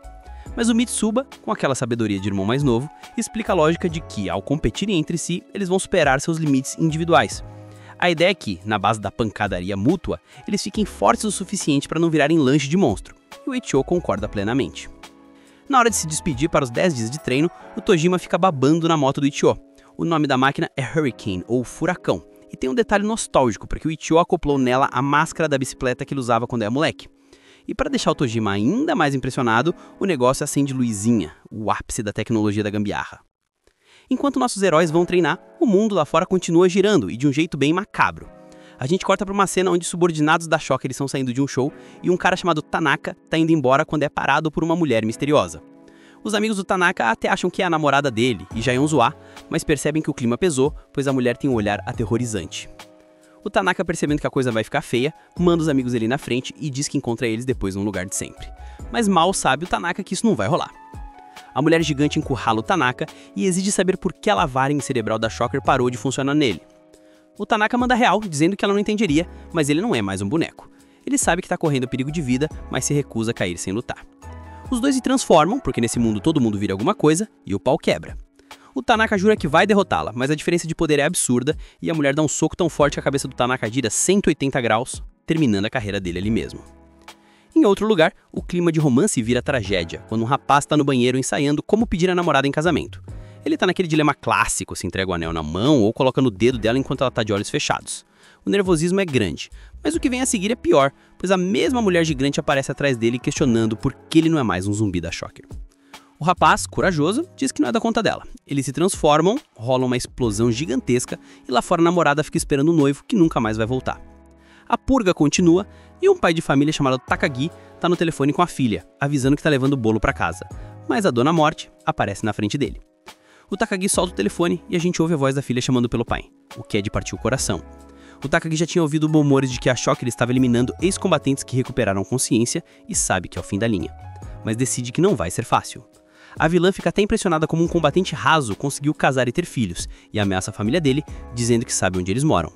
Mas o Mitsuba, com aquela sabedoria de irmão mais novo, explica a lógica de que, ao competirem entre si, eles vão superar seus limites individuais. A ideia é que, na base da pancadaria mútua, eles fiquem fortes o suficiente para não virarem lanche de monstro. E o Ichigo concorda plenamente. Na hora de se despedir para os 10 dias de treino, o Tojima fica babando na moto do Ichigo. O nome da máquina é Hurricane, ou Furacão, e tem um detalhe nostálgico, porque o Ichigo acoplou nela a máscara da bicicleta que ele usava quando era moleque. E para deixar o Tojima ainda mais impressionado, o negócio acende luzinha, o ápice da tecnologia da gambiarra. Enquanto nossos heróis vão treinar, o mundo lá fora continua girando, e de um jeito bem macabro. A gente corta para uma cena onde subordinados da Shocker estão saindo de um show e um cara chamado Tanaka tá indo embora quando é parado por uma mulher misteriosa. Os amigos do Tanaka até acham que é a namorada dele e já iam zoar, mas percebem que o clima pesou, pois a mulher tem um olhar aterrorizante. O Tanaka, percebendo que a coisa vai ficar feia, manda os amigos dele na frente e diz que encontra eles depois num lugar de sempre. Mas mal sabe o Tanaka que isso não vai rolar. A mulher gigante encurrala o Tanaka e exige saber por que a lavagem cerebral da Shocker parou de funcionar nele. O Tanaka manda real, dizendo que ela não entenderia, mas ele não é mais um boneco. Ele sabe que está correndo perigo de vida, mas se recusa a cair sem lutar. Os dois se transformam, porque nesse mundo todo mundo vira alguma coisa, e o pau quebra. O Tanaka jura que vai derrotá-la, mas a diferença de poder é absurda, e a mulher dá um soco tão forte que a cabeça do Tanaka gira 180 graus, terminando a carreira dele ali mesmo. Em outro lugar, o clima de romance vira tragédia, quando um rapaz está no banheiro ensaiando como pedir a namorada em casamento. Ele tá naquele dilema clássico, se entrega o anel na mão ou coloca no dedo dela enquanto ela tá de olhos fechados. O nervosismo é grande, mas o que vem a seguir é pior, pois a mesma mulher gigante aparece atrás dele questionando por que ele não é mais um zumbi da Shocker. O rapaz, corajoso, diz que não é da conta dela. Eles se transformam, rola uma explosão gigantesca e lá fora a namorada fica esperando o noivo que nunca mais vai voltar. A purga continua e um pai de família chamado Takagi tá no telefone com a filha, avisando que tá levando o bolo para casa. Mas a Dona Morte aparece na frente dele. O Takagi solta o telefone e a gente ouve a voz da filha chamando pelo pai, o que é de partir o coração. O Takagi já tinha ouvido rumores de que a Shocker estava eliminando ex-combatentes que recuperaram consciência e sabe que é o fim da linha. Mas decide que não vai ser fácil. A vilã fica até impressionada como um combatente raso conseguiu casar e ter filhos, e ameaça a família dele, dizendo que sabe onde eles moram.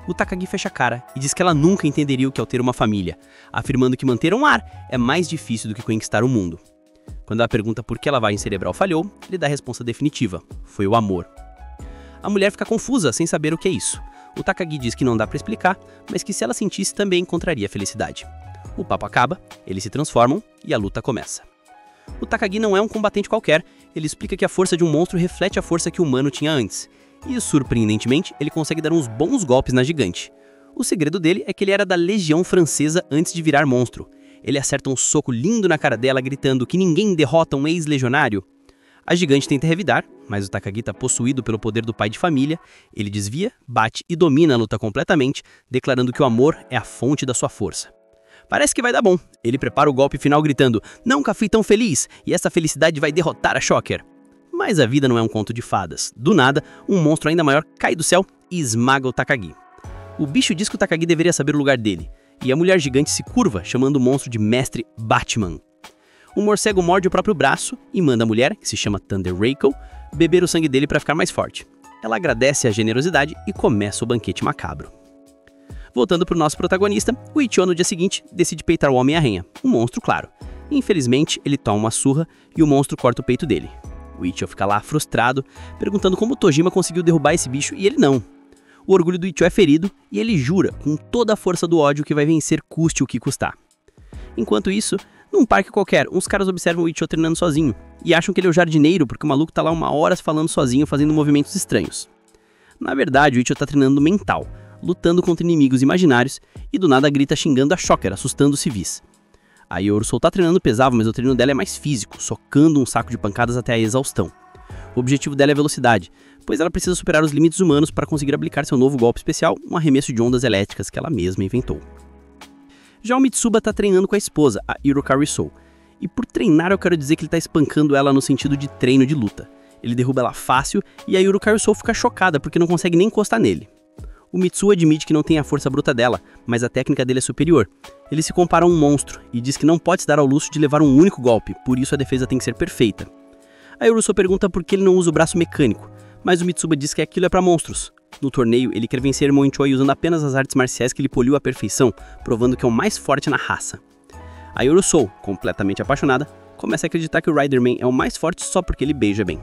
O Takagi fecha a cara e diz que ela nunca entenderia o que é ter uma família, afirmando que manter um lar é mais difícil do que conquistar o mundo. Quando ela pergunta por que a lavagem cerebral falhou, ele dá a resposta definitiva: foi o amor. A mulher fica confusa, sem saber o que é isso. O Takagi diz que não dá pra explicar, mas que se ela sentisse também encontraria felicidade. O papo acaba, eles se transformam e a luta começa. O Takagi não é um combatente qualquer, ele explica que a força de um monstro reflete a força que o humano tinha antes. E, surpreendentemente, ele consegue dar uns bons golpes na gigante. O segredo dele é que ele era da Legião Francesa antes de virar monstro. Ele acerta um soco lindo na cara dela, gritando que ninguém derrota um ex-legionário. A gigante tenta revidar, mas o Takagi está possuído pelo poder do pai de família. Ele desvia, bate e domina a luta completamente, declarando que o amor é a fonte da sua força. Parece que vai dar bom. Ele prepara o golpe final gritando: nunca fui tão feliz, e essa felicidade vai derrotar a Shocker. Mas a vida não é um conto de fadas. Do nada, um monstro ainda maior cai do céu e esmaga o Takagi. O bicho diz que o Takagi deveria saber o lugar dele, e a mulher gigante se curva, chamando o monstro de Mestre Batman. O morcego morde o próprio braço e manda a mulher, que se chama Thunder Reiko, beber o sangue dele para ficar mais forte. Ela agradece a generosidade e começa o banquete macabro. Voltando para o nosso protagonista, o Ichigo no dia seguinte decide peitar o Homem-Aranha, um monstro claro. Infelizmente, ele toma uma surra e o monstro corta o peito dele. O Ichigo fica lá frustrado, perguntando como o Tojima conseguiu derrubar esse bicho e ele não. O orgulho do Ichigo é ferido e ele jura, com toda a força do ódio, que vai vencer custe o que custar. Enquanto isso, num parque qualquer, uns caras observam o Ichigo treinando sozinho e acham que ele é o jardineiro porque o maluco tá lá 1 hora falando sozinho, fazendo movimentos estranhos. Na verdade, o Ichigo tá treinando mental, lutando contra inimigos imaginários e do nada grita xingando a Shocker, assustando os civis. A Yorusou tá treinando pesado, mas o treino dela é mais físico, socando um saco de pancadas até a exaustão. O objetivo dela é a velocidade, pois ela precisa superar os limites humanos para conseguir aplicar seu novo golpe especial, um arremesso de ondas elétricas que ela mesma inventou. Já o Mitsuba tá treinando com a esposa, a Iruka Risou, e por treinar eu quero dizer que ele tá espancando ela no sentido de treino de luta. Ele derruba ela fácil e a Iruka Risou fica chocada porque não consegue nem encostar nele. O Mitsuo admite que não tem a força bruta dela, mas a técnica dele é superior. Ele se compara a um monstro e diz que não pode se dar ao luxo de levar um único golpe, por isso a defesa tem que ser perfeita. A Yorusou pergunta por que ele não usa o braço mecânico, mas o Mitsuba diz que aquilo é para monstros. No torneio, ele quer vencer Moinchoi usando apenas as artes marciais que ele poliu à perfeição, provando que é o mais forte na raça. A Yorusou, completamente apaixonada, começa a acreditar que o Riderman é o mais forte só porque ele beija bem.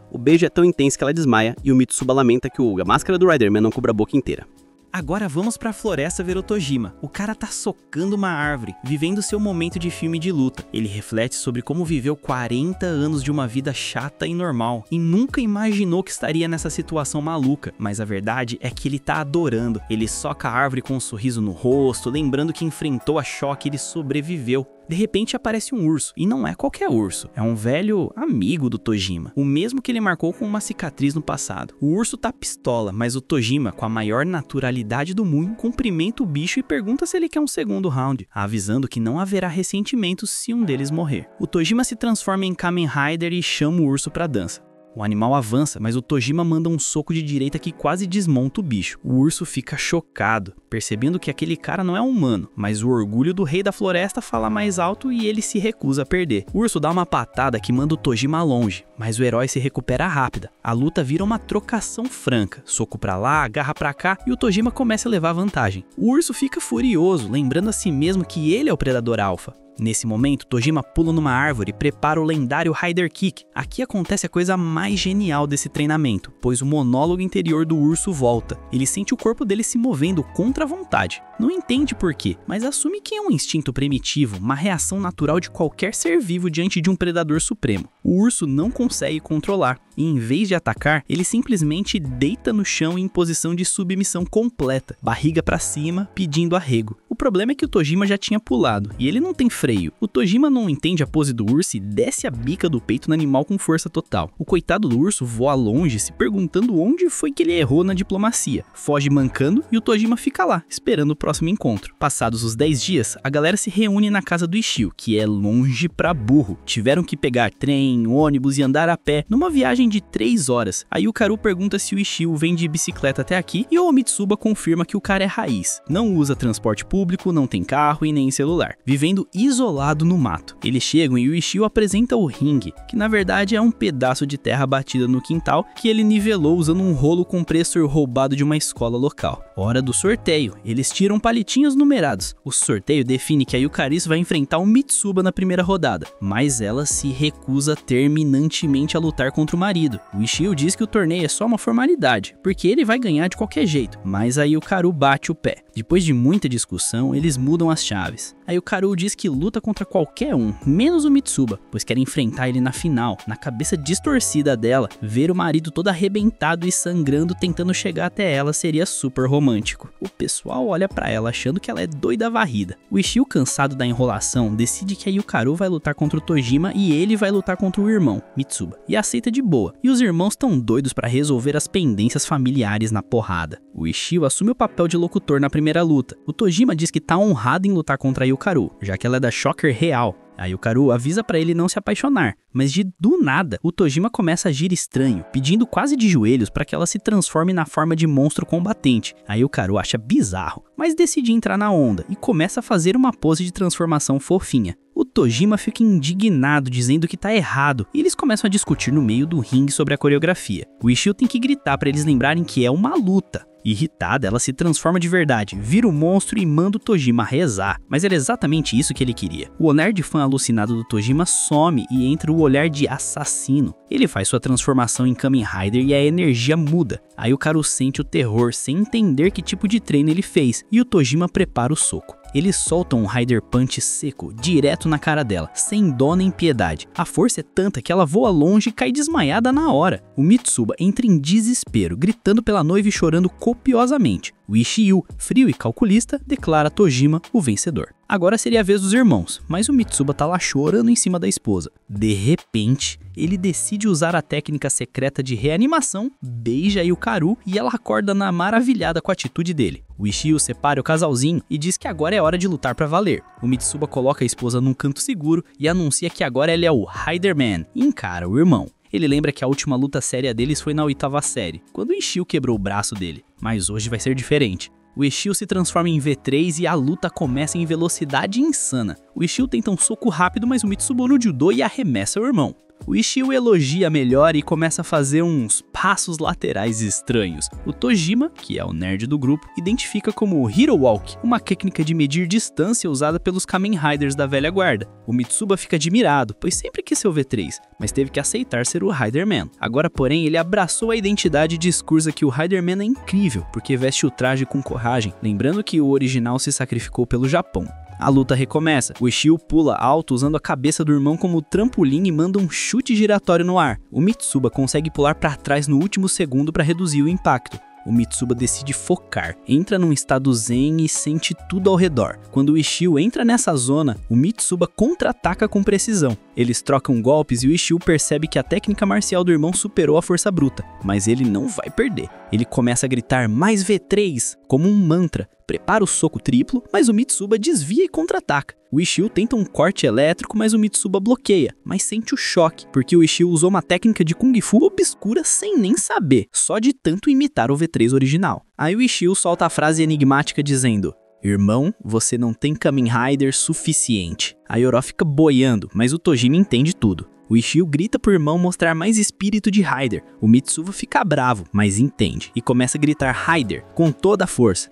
O beijo é tão intenso que ela desmaia e o Mitsuba lamenta que a máscara do Riderman não cubra a boca inteira. Agora vamos pra floresta ver o Tojima. O cara tá socando uma árvore, vivendo seu momento de filme de luta. Ele reflete sobre como viveu 40 anos de uma vida chata e normal, e nunca imaginou que estaria nessa situação maluca. Mas a verdade é que ele tá adorando. Ele soca a árvore com um sorriso no rosto, lembrando que enfrentou a Shocker e sobreviveu. De repente aparece um urso, e não é qualquer urso, é um velho amigo do Tojima, o mesmo que ele marcou com uma cicatriz no passado. O urso tá pistola, mas o Tojima, com a maior naturalidade do mundo, cumprimenta o bicho e pergunta se ele quer um segundo round, avisando que não haverá ressentimentos se um deles morrer. O Tojima se transforma em Kamen Rider e chama o urso pra dança. O animal avança, mas o Tojima manda um soco de direita que quase desmonta o bicho. O urso fica chocado, percebendo que aquele cara não é humano, mas o orgulho do rei da floresta fala mais alto e ele se recusa a perder. O urso dá uma patada que manda o Tojima longe, mas o herói se recupera rápida. A luta vira uma trocação franca, soco pra lá, garra pra cá e o Tojima começa a levar vantagem. O urso fica furioso, lembrando a si mesmo que ele é o predador alfa. Nesse momento, Tojima pula numa árvore e prepara o lendário Rider Kick. Aqui acontece a coisa mais genial desse treinamento, pois o monólogo interior do urso volta. Ele sente o corpo dele se movendo contra a vontade. Não entende por quê, mas assume que é um instinto primitivo, uma reação natural de qualquer ser vivo diante de um predador supremo. O urso não consegue controlar, e em vez de atacar, ele simplesmente deita no chão em posição de submissão completa, barriga pra cima, pedindo arrego. O problema é que o Tojima já tinha pulado, e ele não tem freio. O Tojima não entende a pose do urso e desce a bica do peito no animal com força total. O coitado do urso voa longe, se perguntando onde foi que ele errou na diplomacia. Foge mancando e o Tojima fica lá, esperando o próximo encontro. Passados os 10 dias, a galera se reúne na casa do Ishio, que é longe pra burro. Tiveram que pegar trem, ônibus e andar a pé, numa viagem de 3 horas. Aí o Karu pergunta se o Ishio vem de bicicleta até aqui e o Omitsuba confirma que o cara é raiz. Não usa transporte público, não tem carro e nem celular. Vivendo isolado no mato. Eles chegam e o Ishio apresenta o ringue, que na verdade é um pedaço de terra batida no quintal que ele nivelou usando um rolo compressor roubado de uma escola local. Hora do sorteio. Eles tiram palitinhos numerados. O sorteio define que a Yukarisu vai enfrentar o Mitsuba na primeira rodada, mas ela se recusa terminantemente a lutar contra o marido. O Ishio diz que o torneio é só uma formalidade, porque ele vai ganhar de qualquer jeito, mas aí o Karu bate o pé. Depois de muita discussão, eles mudam as chaves. Aí o Karu diz que luta contra qualquer um, menos o Mitsuba, pois quer enfrentar ele na final. Na cabeça distorcida dela, ver o marido todo arrebentado e sangrando tentando chegar até ela seria super romântico. O pessoal olha pra ela achando que ela é doida varrida. O Ishio, cansado da enrolação, decide que a Yukaru vai lutar contra o Tojima e ele vai lutar contra o irmão, Mitsuba, e aceita de boa. E os irmãos estão doidos pra resolver as pendências familiares na porrada. O Ishio assume o papel de locutor na primeira luta. O Tojima diz que tá honrado em lutar contra a Yukaru, já que ela é da Shocker real. A Yukaru avisa pra ele não se apaixonar, mas do nada, o Tojima começa a agir estranho, pedindo quase de joelhos para que ela se transforme na forma de monstro combatente. A Yukaru acha bizarro, mas decide entrar na onda e começa a fazer uma pose de transformação fofinha. O Tojima fica indignado, dizendo que tá errado, e eles começam a discutir no meio do ringue sobre a coreografia. O Ishio tem que gritar para eles lembrarem que é uma luta. Irritada, ela se transforma de verdade, vira o monstro e manda o Tojima rezar. Mas era exatamente isso que ele queria. O olhar de fã alucinado do Tojima some e entra o olhar de assassino. Ele faz sua transformação em Kamen Rider e a energia muda. Aí o Karu sente o terror sem entender que tipo de treino ele fez, e o Tojima prepara o soco. Eles soltam um Rider Punch seco, direto na cara dela, sem dó nem piedade. A força é tanta que ela voa longe e cai desmaiada na hora. O Mitsuba entra em desespero, gritando pela noiva e chorando copiosamente. O Ishio, frio e calculista, declara Tojima o vencedor. Agora seria a vez dos irmãos, mas o Mitsuba tá lá chorando em cima da esposa. De repente, ele decide usar a técnica secreta de reanimação, beija a Yukaru e ela acorda maravilhada com a atitude dele. O Ishio separa o casalzinho e diz que agora é hora de lutar pra valer. O Mitsuba coloca a esposa num canto seguro e anuncia que agora ele é o Riderman e encara o irmão. Ele lembra que a última luta séria deles foi na 8ª série, quando o Ishio quebrou o braço dele. Mas hoje vai ser diferente. O Ishio se transforma em V3 e a luta começa em velocidade insana. O Ishio tenta um soco rápido, mas o Mitsuba no judô e arremessa o irmão. O Ishio elogia melhor e começa a fazer uns passos laterais estranhos. O Tojima, que é o nerd do grupo, identifica como o Hero Walk, uma técnica de medir distância usada pelos Kamen Riders da velha guarda. O Mitsuba fica admirado, pois sempre quis ser o V3, mas teve que aceitar ser o Riderman. Agora, porém, ele abraçou a identidade e discursa que o Riderman é incrível, porque veste o traje com coragem, lembrando que o original se sacrificou pelo Japão. A luta recomeça. O Ishio pula alto usando a cabeça do irmão como trampolim e manda um chute giratório no ar. O Mitsuba consegue pular para trás no último segundo para reduzir o impacto. O Mitsuba decide focar, entra num estado zen e sente tudo ao redor. Quando o Ishio entra nessa zona, o Mitsuba contra-ataca com precisão. Eles trocam golpes e o Ishio percebe que a técnica marcial do irmão superou a força bruta, mas ele não vai perder. Ele começa a gritar mais V3, como um mantra. Prepara o soco triplo, mas o Mitsuba desvia e contra-ataca. O Ishio tenta um corte elétrico, mas o Mitsuba bloqueia, mas sente o choque, porque o Ishio usou uma técnica de Kung Fu obscura sem nem saber, só de tanto imitar o V3 original. Aí o Ishio solta a frase enigmática dizendo: "Irmão, você não tem Kamen Rider suficiente." A Yoró fica boiando, mas o Tojima entende tudo. O Ishio grita pro irmão mostrar mais espírito de Rider. O Mitsuba fica bravo, mas entende, e começa a gritar Rider com toda a força.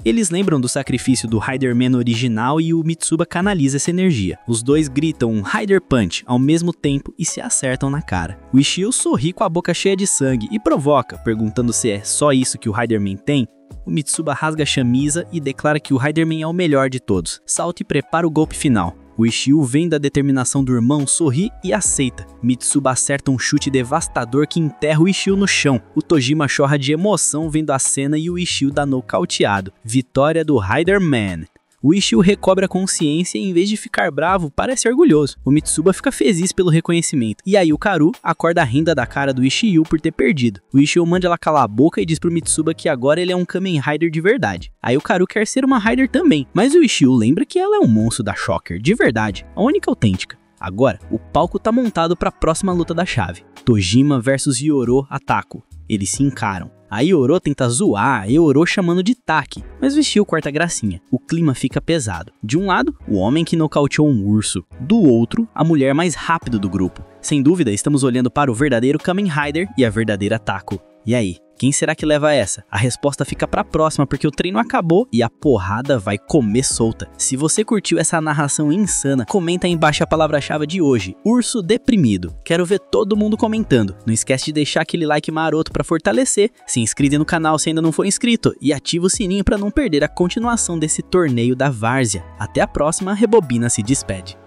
Eles lembram do sacrifício do Riderman original e o Mitsuba canaliza essa energia. Os dois gritam um Rider Punch ao mesmo tempo e se acertam na cara. O Ishio sorri com a boca cheia de sangue e provoca, perguntando se é só isso que o Riderman tem. O Mitsuba rasga a camisa e declara que o Riderman é o melhor de todos. Salta e prepara o golpe final. O Ishio, vendo a determinação do irmão, sorri e aceita. Mitsuba acerta um chute devastador que enterra o Ishio no chão. O Tojima chorra de emoção vendo a cena e o Ishio dá nocauteado. Vitória do Riderman. O Ishio recobre a consciência e, em vez de ficar bravo, parece orgulhoso. O Mitsuba fica feliz pelo reconhecimento. E aí o Karu acorda a renda da cara do Ishio por ter perdido. O Ishio manda ela calar a boca e diz pro Mitsuba que agora ele é um Kamen Rider de verdade. Aí o Karu quer ser uma Rider também, mas o Ishio lembra que ela é um monstro da Shocker, de verdade, a única autêntica. Agora, o palco tá montado para a próxima luta da chave. Tojima versus Yoro Atako. Eles se encaram. A Yoro tenta zoar a Yoro chamando de Taki, mas o Ishio corta a gracinha. O clima fica pesado. De um lado, o homem que nocauteou um urso. Do outro, a mulher mais rápida do grupo. Sem dúvida, estamos olhando para o verdadeiro Kamen Rider e a verdadeira Tako. E aí, quem será que leva essa? A resposta fica pra próxima porque o treino acabou e a porrada vai comer solta. Se você curtiu essa narração insana, comenta aí embaixo a palavra-chave de hoje: urso deprimido. Quero ver todo mundo comentando. Não esquece de deixar aquele like maroto pra fortalecer, se inscreve no canal se ainda não for inscrito e ativa o sininho pra não perder a continuação desse torneio da várzea. Até a próxima, Rebobina se despede.